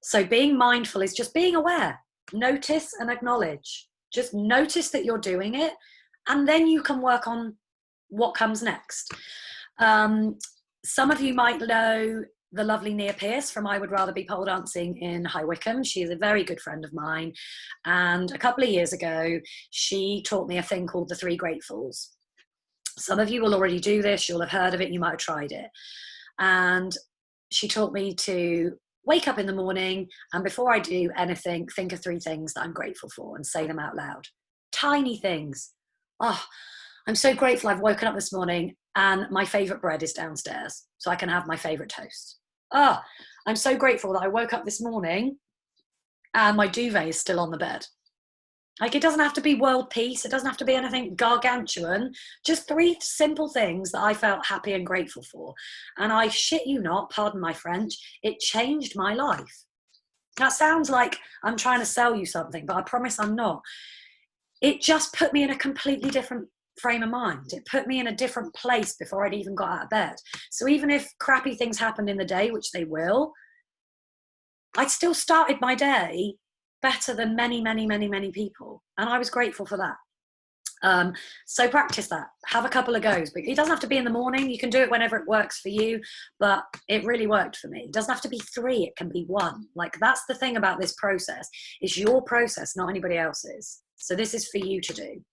So being mindful is just being aware. Notice and acknowledge. Just notice that you're doing it, and then you can work on what comes next. Some of you might know the lovely Nia Pierce from I Would Rather Be Pole Dancing in High Wycombe. She is a very good friend of mine. And a couple of years ago, she taught me a thing called the Three Gratefuls. Some of you will already do this. You'll have heard of it. You might have tried it. And she taught me to wake up in the morning, and before I do anything, think of 3 things that I'm grateful for and say them out loud. Tiny things. Oh, I'm so grateful I've woken up this morning and my favorite bread is downstairs, so I can have my favorite toast. Oh, I'm so grateful that I woke up this morning and my duvet is still on the bed. Like, it doesn't have to be world peace. It doesn't have to be anything gargantuan. Just 3 simple things that I felt happy and grateful for. And I shit you not, pardon my French, it changed my life. That sounds like I'm trying to sell you something, but I promise I'm not. It just put me in a completely different frame of mind. It put me in a different place before I'd even got out of bed. So even if crappy things happened in the day, which they will, I'd still started my day better than many, many, many, many people. And I was grateful for that. So practice that. Have a couple of goes. But it doesn't have to be in the morning. You can do it whenever it works for you. But it really worked for me. It doesn't have to be 3. It can be 1. Like, that's the thing about this process. It's your process, not anybody else's. So this is for you to do.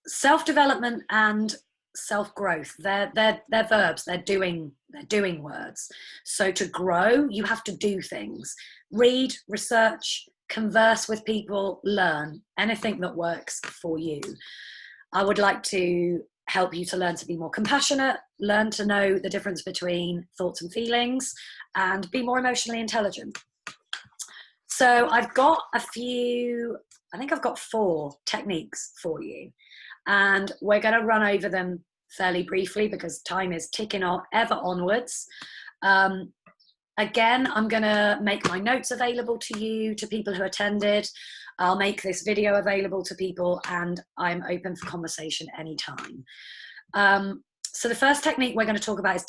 Self-development and self-growth, they're verbs. They're doing words. So to grow, you have to do things. Read, research, converse with people, learn anything that works for you. I would like to help you to learn to be more compassionate, learn to know the difference between thoughts and feelings, and be more emotionally intelligent. So I've got a few, I think I've got 4 techniques for you. And we're going to run over them fairly briefly because time is ticking on ever onwards. Again, I'm going to make my notes available to you, to people who attended. I'll make this video available to people, and I'm open for conversation anytime. So the first technique we're going to talk about is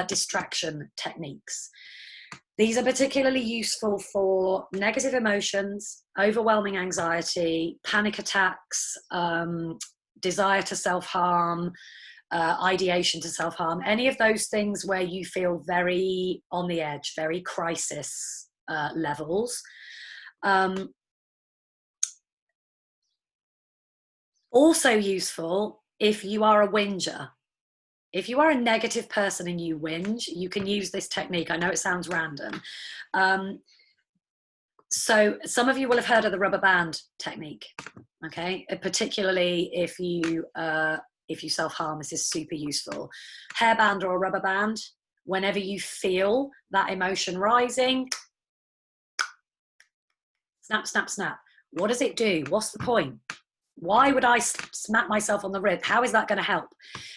distraction techniques. These are particularly useful for negative emotions, overwhelming anxiety, panic attacks, desire to self-harm, ideation to self-harm, any of those things where you feel very on the edge, very crisis levels. Also useful if you are a whinger. If you are a negative person and you whinge, you can use this technique. I know it sounds random. So some of you will have heard of the rubber band technique, okay? Particularly if you self-harm, this is super useful. Hairband or a rubber band, whenever you feel that emotion rising, snap, snap, snap. What does it do? What's the point? Why would I smack myself on the rib? How is that going to help?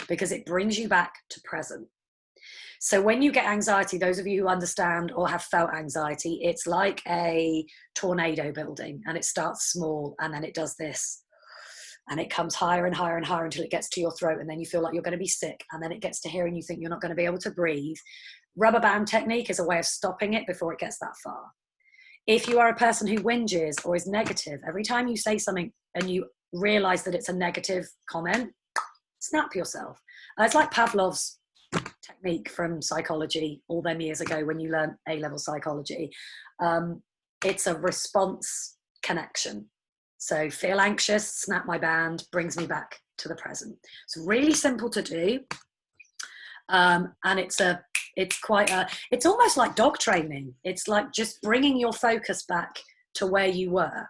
Because it brings you back to present. So when you get anxiety, those of you who understand or have felt anxiety, it's like a tornado building, and it starts small and then it does this. And it comes higher and higher and higher until it gets to your throat, and then you feel like you're going to be sick, and then it gets to here and you think you're not going to be able to breathe. Rubber band technique is a way of stopping it before it gets that far. If you are a person who whinges or is negative, every time you say something and you realize that it's a negative comment, snap yourself. It's like Pavlov's technique from psychology all them years ago when you learned A-level psychology. It's a response connection. So feel anxious, snap my band, brings me back to the present. It's really simple to do. And it's almost like dog training. It's like just bringing your focus back to where you were.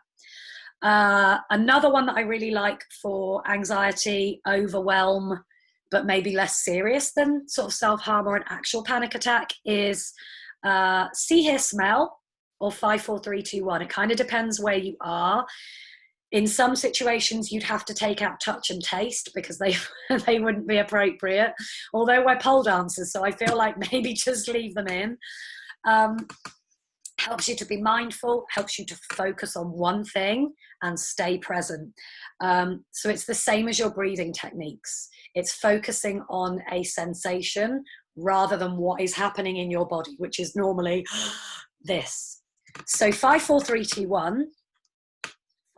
Another one that I really like for anxiety, overwhelm, but maybe less serious than sort of self-harm or an actual panic attack, is see, hear, smell, or 5, 4, 3, 2, 1. It kind of depends where you are. In some situations, you'd have to take out touch and taste because they they wouldn't be appropriate. Although we're pole dancers, so I feel like maybe just leave them in. Helps you to be mindful, helps you to focus on one thing and stay present. So it's the same as your breathing techniques. It's focusing on a sensation rather than what is happening in your body, which is normally this. So 5, 4, 3, 2, 1.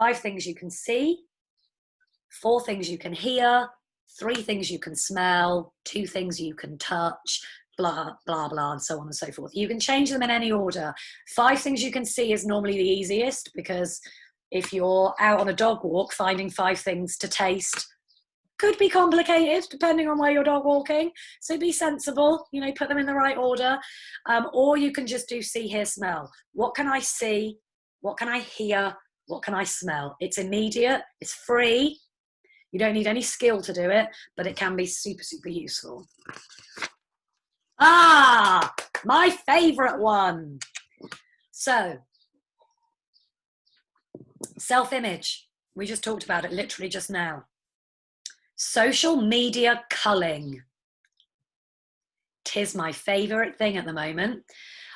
5 things you can see, 4 things you can hear, 3 things you can smell, 2 things you can touch, blah, blah, blah, and so on and so forth. You can change them in any order. 5 things you can see is normally the easiest, because if you're out on a dog walk, finding 5 things to taste could be complicated depending on where you're dog walking. So be sensible, you know, put them in the right order. Or you can just do see, hear, smell. What can I see? What can I hear? What can I smell? It's immediate, it's free. You don't need any skill to do it, but it can be super, super useful. Ah, my favorite one. So, self-image. We just talked about it literally just now. Social media culling. 'Tis my favorite thing at the moment.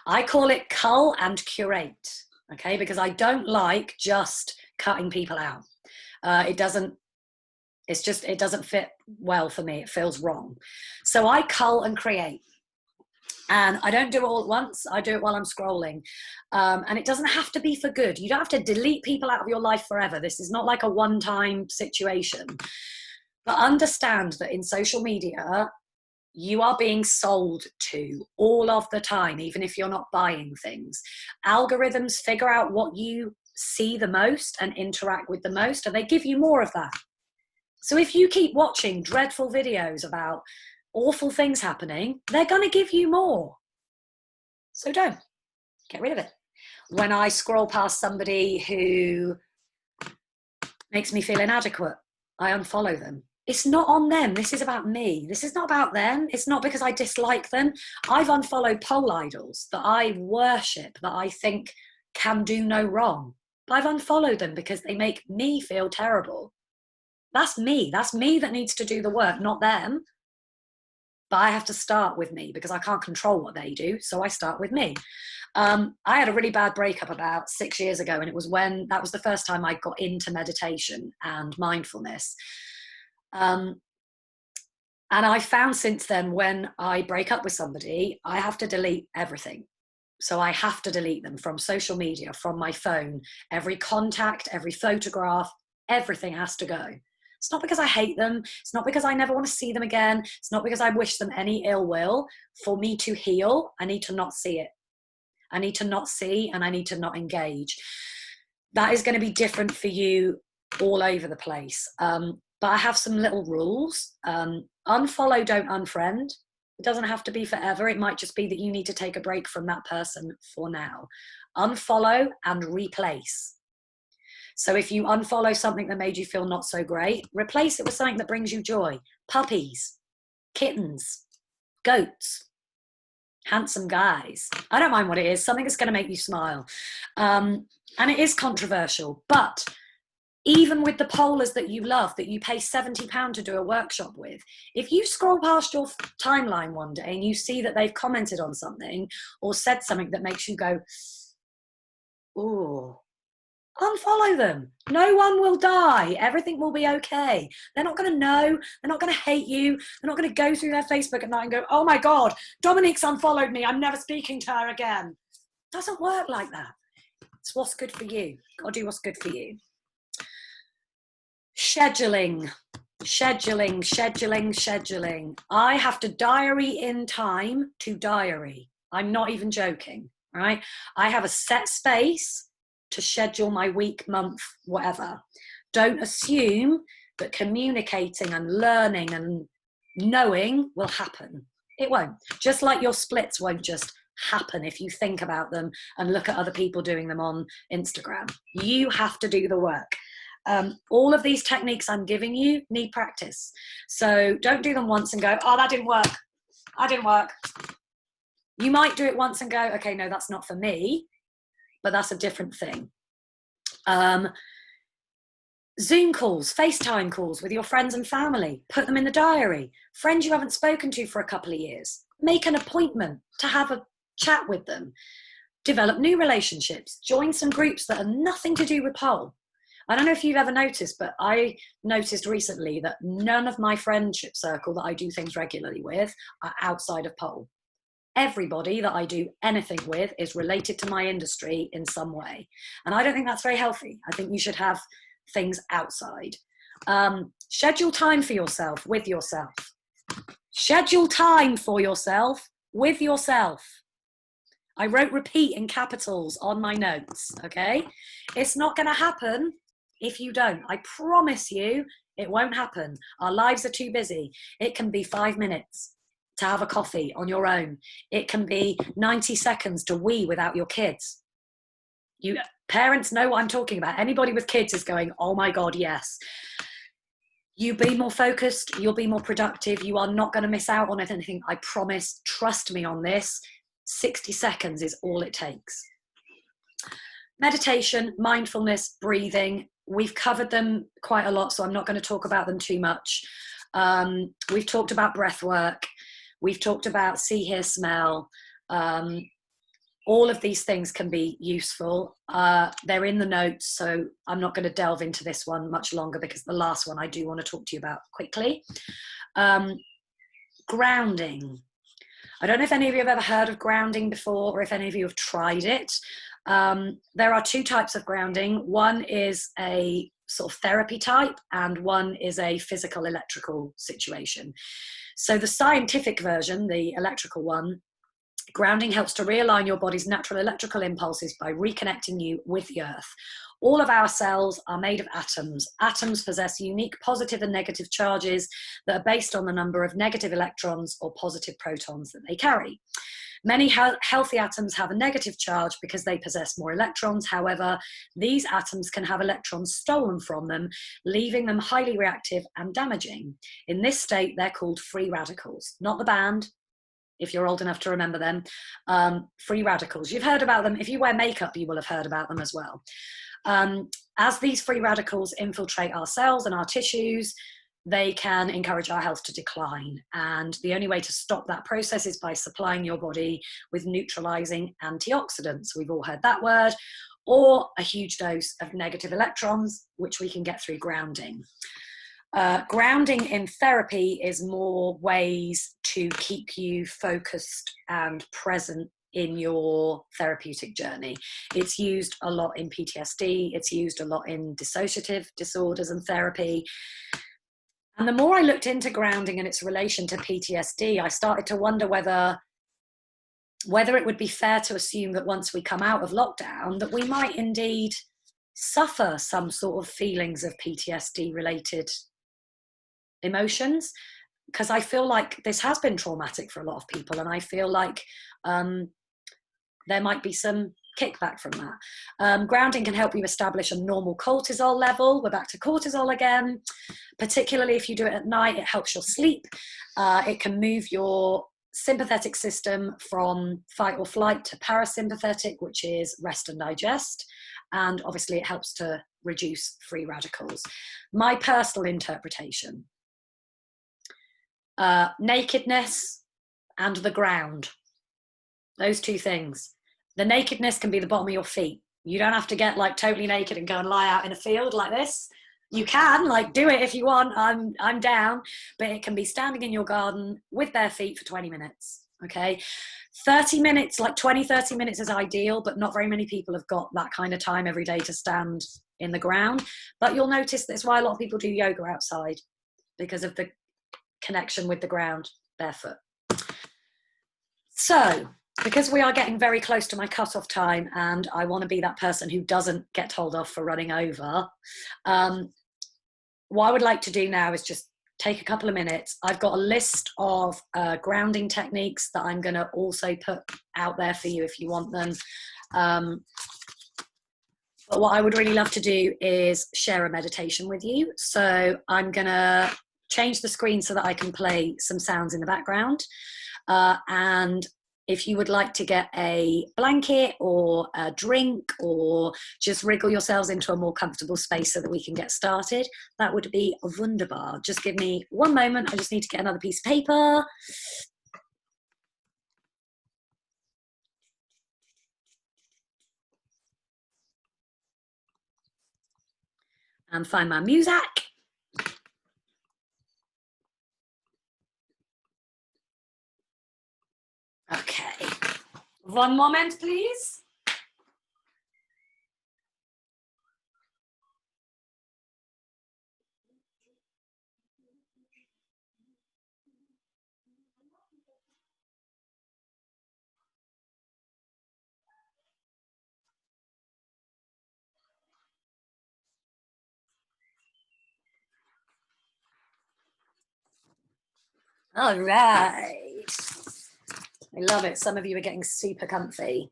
I call it cull and curate, okay? Because I don't like just cutting people out. It doesn't fit well for me. It feels wrong. So I cull and create. And I don't do it all at once. I do it while I'm scrolling. And it doesn't have to be for good. You don't have to delete people out of your life forever. This is not like a one-time situation. But understand that in social media, you are being sold to all of the time, even if you're not buying things. Algorithms figure out what you see the most and interact with the most, and they give you more of that. So if you keep watching dreadful videos about awful things happening, they're going to give you more. So don't. Get rid of it. When I scroll past somebody who makes me feel inadequate, I unfollow them. It's not on them. This is about me. This is not about them. It's not because I dislike them. I've unfollowed pole idols that I worship, that I think can do no wrong. But I've unfollowed them because they make me feel terrible. That's me. That's me that needs to do the work, not them. But I have to start with me because I can't control what they do. So I start with me. I had a really bad breakup about 6 years ago, and that was the first time I got into meditation and mindfulness. And I found since then, when I break up with somebody, I have to delete everything. So I have to delete them from social media, from my phone, every contact, every photograph, everything has to go. It's not because I hate them. It's not because I never want to see them again. It's not because I wish them any ill will. For me to heal, I need to not see it. I need to not see, and I need to not engage. That is going to be different for you all over the place. But I have some little rules. Unfollow, don't unfriend. It doesn't have to be forever. It might just be that you need to take a break from that person for now. Unfollow and replace. So if you unfollow something that made you feel not so great, replace it with something that brings you joy. Puppies, kittens, goats, handsome guys. I don't mind what it is. Something that's going to make you smile. And it is controversial, but even with the polers that you love, that you pay £70 to do a workshop with, if you scroll past your timeline one day and you see that they've commented on something or said something that makes you go, ooh, unfollow them. No one will die. Everything will be okay. They're not going to know. They're not going to hate you. They're not going to go through their Facebook at night and go, oh my God, Dominique's unfollowed me. I'm never speaking to her again. It doesn't work like that. It's what's good for you. Got to do what's good for you. Scheduling. I have to diary in time to diary. I'm not even joking, right? I have a set space to schedule my week, month, whatever. Don't assume that communicating and learning and knowing will happen. It won't. Just like your splits won't just happen if you think about them and look at other people doing them on Instagram. You have to do the work. All of these techniques I'm giving you need practice. So don't do them once and go, oh, that didn't work. That didn't work. You might do it once and go, okay, no, that's not for me, but that's a different thing. Zoom calls, FaceTime calls with your friends and family, put them in the diary. Friends you haven't spoken to for a couple of years, make an appointment to have a chat with them. Develop new relationships, join some groups that are nothing to do with pole. I don't know if you've ever noticed, but I noticed recently that none of my friendship circle that I do things regularly with are outside of pole. Everybody that I do anything with is related to my industry in some way. And I don't think that's very healthy. I think you should have things outside. Schedule time for yourself with yourself. Schedule time for yourself with yourself. I wrote repeat in capitals on my notes, okay? It's not going to happen if you don't. I promise you it won't happen. Our lives are too busy. It can be 5 minutes to have a coffee on your own. It can be 90 seconds to wee without your kids. You parents know what I'm talking about. Anybody with kids is going, oh my God, yes. You be more focused, you'll be more productive. You are not going to miss out on anything. I promise, trust me on this. 60 seconds is all it takes. Meditation, mindfulness, breathing. We've covered them quite a lot, so I'm not going to talk about them too much. We've talked about breath work. We've talked about see, hear, smell. All of these things can be useful. They're in the notes, so I'm not going to delve into this one much longer because the last one I do want to talk to you about quickly. Grounding. I don't know if any of you have ever heard of grounding before or if any of you have tried it. There are 2 types of grounding. One is a sort of therapy type and one is a physical electrical situation. So the scientific version, the electrical one, grounding helps to realign your body's natural electrical impulses by reconnecting you with the earth. All of our cells are made of atoms. Atoms possess unique positive and negative charges that are based on the number of negative electrons or positive protons that they carry. Many healthy atoms have a negative charge because they possess more electrons. However, these atoms can have electrons stolen from them, leaving them highly reactive and damaging. In this state, they're called free radicals, not the band, if you're old enough to remember them. Free radicals. You've heard about them. If you wear makeup, you will have heard about them as well. As these free radicals infiltrate our cells and our tissues, they can encourage our health to decline. And the only way to stop that process is by supplying your body with neutralizing antioxidants. We've all heard that word, or a huge dose of negative electrons, which we can get through grounding. Grounding in therapy is more ways to keep you focused and present in your therapeutic journey. It's used a lot in PTSD. It's used a lot in dissociative disorders and therapy. And the more I looked into grounding and its relation to PTSD, I started to wonder whether it would be fair to assume that once we come out of lockdown, that we might indeed suffer some sort of feelings of PTSD related emotions, because I feel like this has been traumatic for a lot of people, and I feel like there might be some kickback from that. Grounding can help you establish a normal cortisol level. We're back to cortisol again. Particularly if you do it at night, it helps your sleep. It can move your sympathetic system from fight or flight to parasympathetic, which is rest and digest. And obviously it helps to reduce free radicals. My personal interpretation, nakedness and the ground. Those 2 things. The nakedness can be the bottom of your feet. You don't have to get like totally naked and go and lie out in a field like this. You can like do it if you want. I'm down, but it can be standing in your garden with bare feet for 20 minutes. Okay. 30 minutes, like 20, 30 minutes is ideal, but not very many people have got that kind of time every day to stand in the ground. But you'll notice that's why a lot of people do yoga outside, because of the connection with the ground barefoot. So, because we are getting very close to my cutoff time and I want to be that person who doesn't get told off for running over, what I would like to do now is just take a couple of minutes. I've got a list of grounding techniques that I'm going to also put out there for you if you want them. But what I would really love to do is share a meditation with you. So I'm going to change the screen so that I can play some sounds in the background. And if you would like to get a blanket or a drink or just wriggle yourselves into a more comfortable space so that we can get started, that would be wunderbar. Just give me one moment. I just need to get another piece of paper. And find my music. Okay. One moment, please. All right. I love it. Some of you are getting super comfy.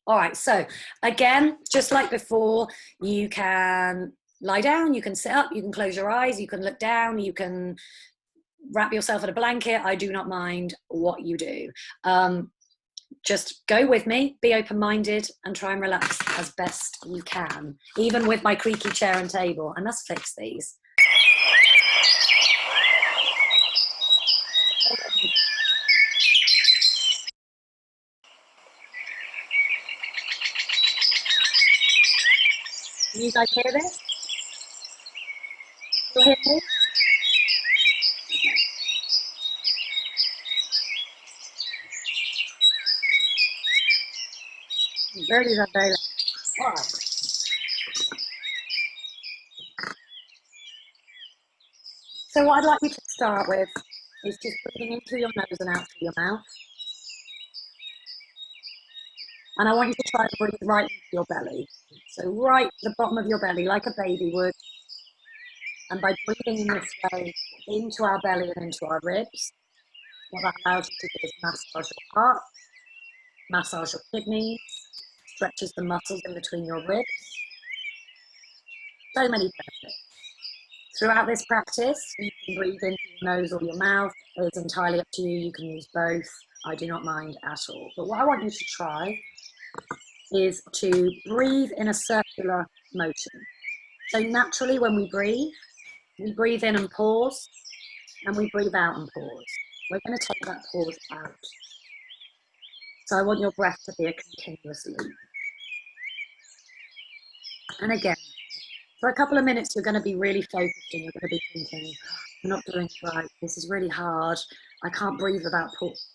All right, so again, just like before, you can lie down, you can sit up, you can close your eyes, you can look down, you can wrap yourself in a blanket. I do not mind what you do. Just go with me, be open-minded, and try and relax as best you can, even with my creaky chair and table. I must fix these. Can you guys hear this? You hear me? Birdies are very loud. Wow. So what I'd like you to start with is just breathing in through your nose and out through your mouth. And I want you to try and breathe right into your belly. So right at the bottom of your belly, like a baby would. And by breathing in this way into our belly and into our ribs, what that allows you to do is massage your heart, massage your kidneys, stretches the muscles in between your ribs. So many benefits. Throughout this practice, you can breathe into your nose or your mouth. It's entirely up to you. You can use both. I do not mind at all. But what I want you to try is to breathe in a circular motion. So naturally when we breathe in and pause, and we breathe out and pause. We're going to take that pause out. So I want your breath to be a continuous loop. And again, for a couple of minutes, you're going to be really focused and you're going to be thinking, I'm not doing it right. This is really hard. I can't breathe without pause.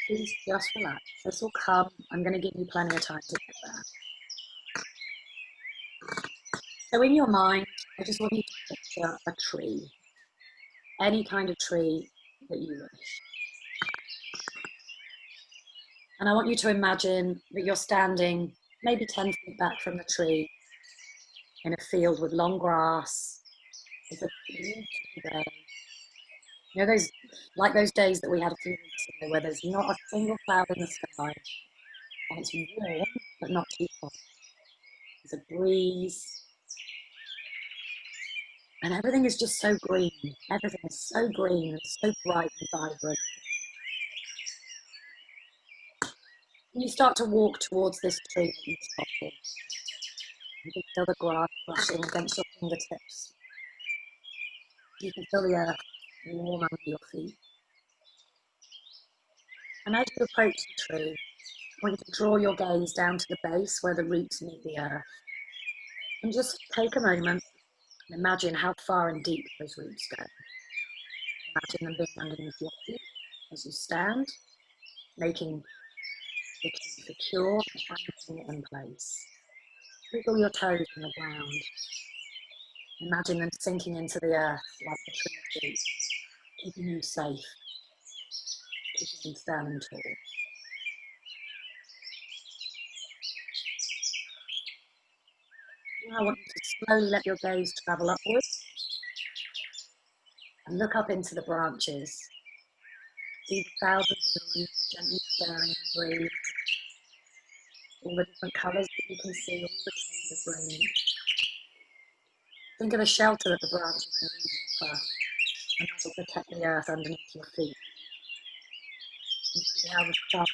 Please just relax. This will come. I'm going to give you plenty of time to get there. So in your mind, I just want you to picture a tree. Any kind of tree that you wish. And I want you to imagine that you're standing maybe 10 feet back from the tree in a field with long grass. It's a beautiful day. You know, like those days that we had a few weeks ago where there's not a single cloud in the sky and it's warm but not too hot. There's a breeze and everything is just so green. Everything is so green and so bright and vibrant. And you start to walk towards this tree that you spotted. You can feel the grass brushing against your fingertips. You can feel the earth warm under your feet. And as you approach the tree, I want you to draw your gaze down to the base where the roots meet the earth. And just take a moment and imagine how far and deep those roots go. Imagine them being underneath your feet as you stand, making the tree secure and anchoring it in place. Wiggle your toes in the ground. Imagine them sinking into the earth like the tree's roots, keeping you safe, keeping you firm and tall. Now I want you to slowly let your gaze travel upwards and look up into the branches. See the thousands of leaves gently stirring in the breeze. All the different colours that You can see all the shades of green. Think of a shelter that the branches and leaves offer, and that will protect the earth underneath your feet. You see how the sun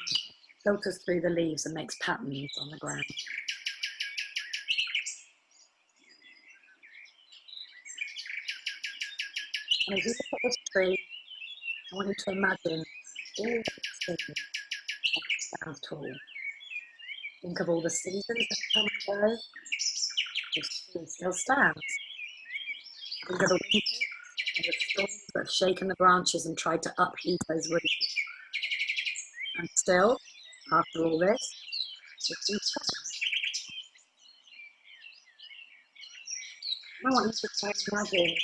filters through the leaves and makes patterns on the ground. And as you look at this tree, I want you to imagine all of its trees as it stands tall. Think of all the seasons that come and go. This tree still stands. Think of the winters and the storms that have shaken the branches and tried to upheave those roots. And still, after all this, it tree stands. I want you to try and imagine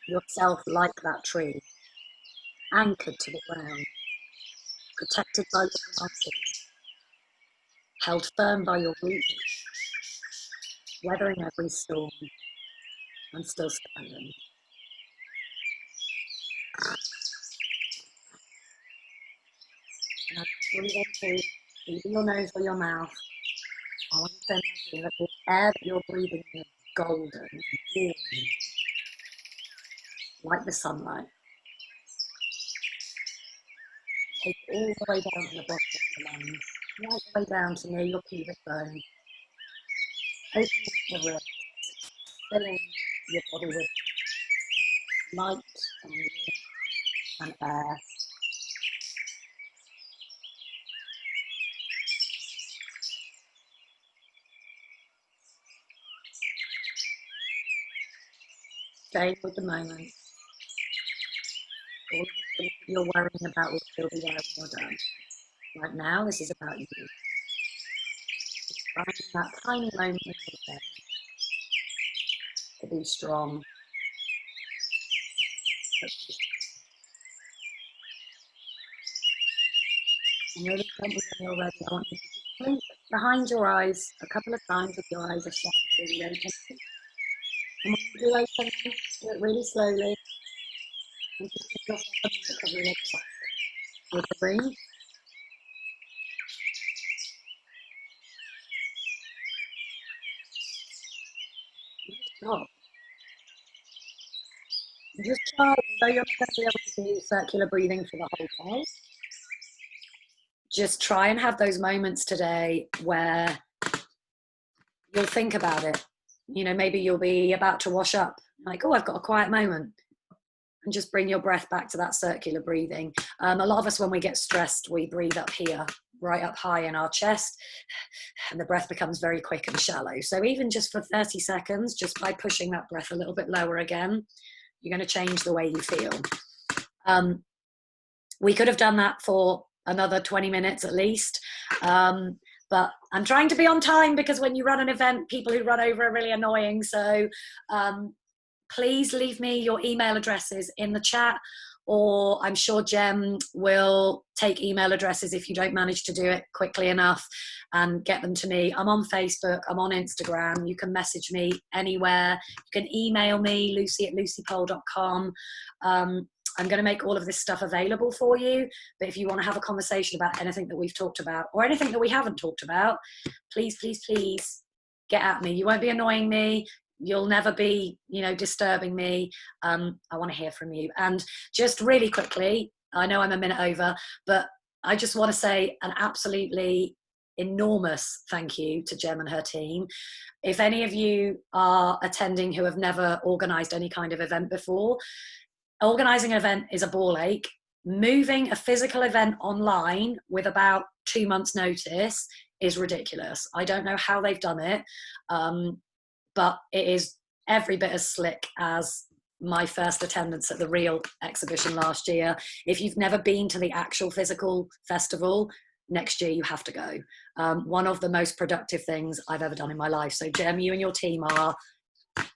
yourself like that tree, anchored to the ground, protected by your branches, held firm by your roots, weathering every storm, and still standing. And as you breathe in through either your nose or your mouth, I want you to imagine that the air that you're breathing in is golden, warm, like the sunlight. Take it all the way down to the bottom of your lungs, right the way down to near your pubic bone. Open up the ribs, filling your body with light and warmth and air. Stay with the moment. All of the things that you're worrying about will still be there when you're done. Right now, this is about you. Just finding that tiny moment in your day to be strong. And really gently when you're ready, I want you to just blink behind your eyes a couple of times if your eyes are shut really open. And when you do open them, do it really slowly. And just give yourself a minute of really with the breathe. Stop. Just try, although you're not going to be able to do circular breathing for the whole day, just try and have those moments today where you'll think about it. You know, maybe you'll be about to wash up, like, oh, I've got a quiet moment. And just bring your breath back to that circular breathing. A lot of us, when we get stressed, we breathe up here, right up high in our chest, and the breath becomes very quick and shallow. So even just for 30 seconds, just by pushing that breath a little bit lower again, you're going to change the way you feel. We could have done that for another 20 minutes at least. But I'm trying to be on time, because when you run an event, people who run over are really annoying. So please leave me your email addresses in the chat, or I'm sure Jem will take email addresses if you don't manage to do it quickly enough and get them to me. I'm on Facebook, I'm on Instagram. You can message me anywhere. You can email me, lucy@lucypole.com. I'm going to make all of this stuff available for you, but if you want to have a conversation about anything that we've talked about or anything that we haven't talked about, please, please, please get at me. You won't be annoying me. You'll never be, you know, disturbing me. I want to hear from you. And just really quickly, I know I'm a minute over, but I just want to say an absolutely enormous thank you to Jem and her team. If any of you are attending who have never organised any kind of event before, organising an event is a ball ache. Moving a physical event online with about 2 months' notice is ridiculous. I don't know how they've done it, but it is every bit as slick as my first attendance at the Real exhibition last year. If you've never been to the actual physical festival, next year you have to go. One of the most productive things I've ever done in my life. So Jem, you and your team are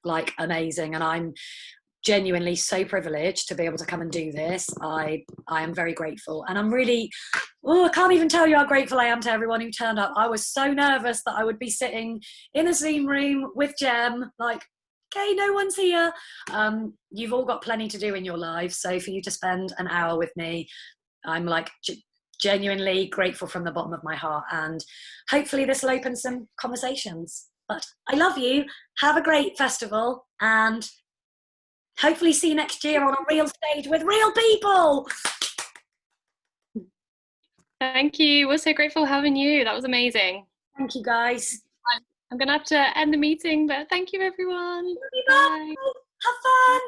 like amazing, and I'm genuinely so privileged to be able to come and do this. I am very grateful, and I'm really, I can't even tell you how grateful I am to everyone who turned up. I was so nervous that I would be sitting in a Zoom room with Jem, like, okay, no one's here. You've all got plenty to do in your lives, so for you to spend an hour with me, I'm like genuinely grateful from the bottom of my heart, and hopefully this will open some conversations. But I love you. Have a great festival, and hopefully see you next year on a real stage with real people. Thank you. We're so grateful having you. That was amazing. Thank you, guys. I'm going to have to end the meeting, but thank you, everyone. Bye. Have fun.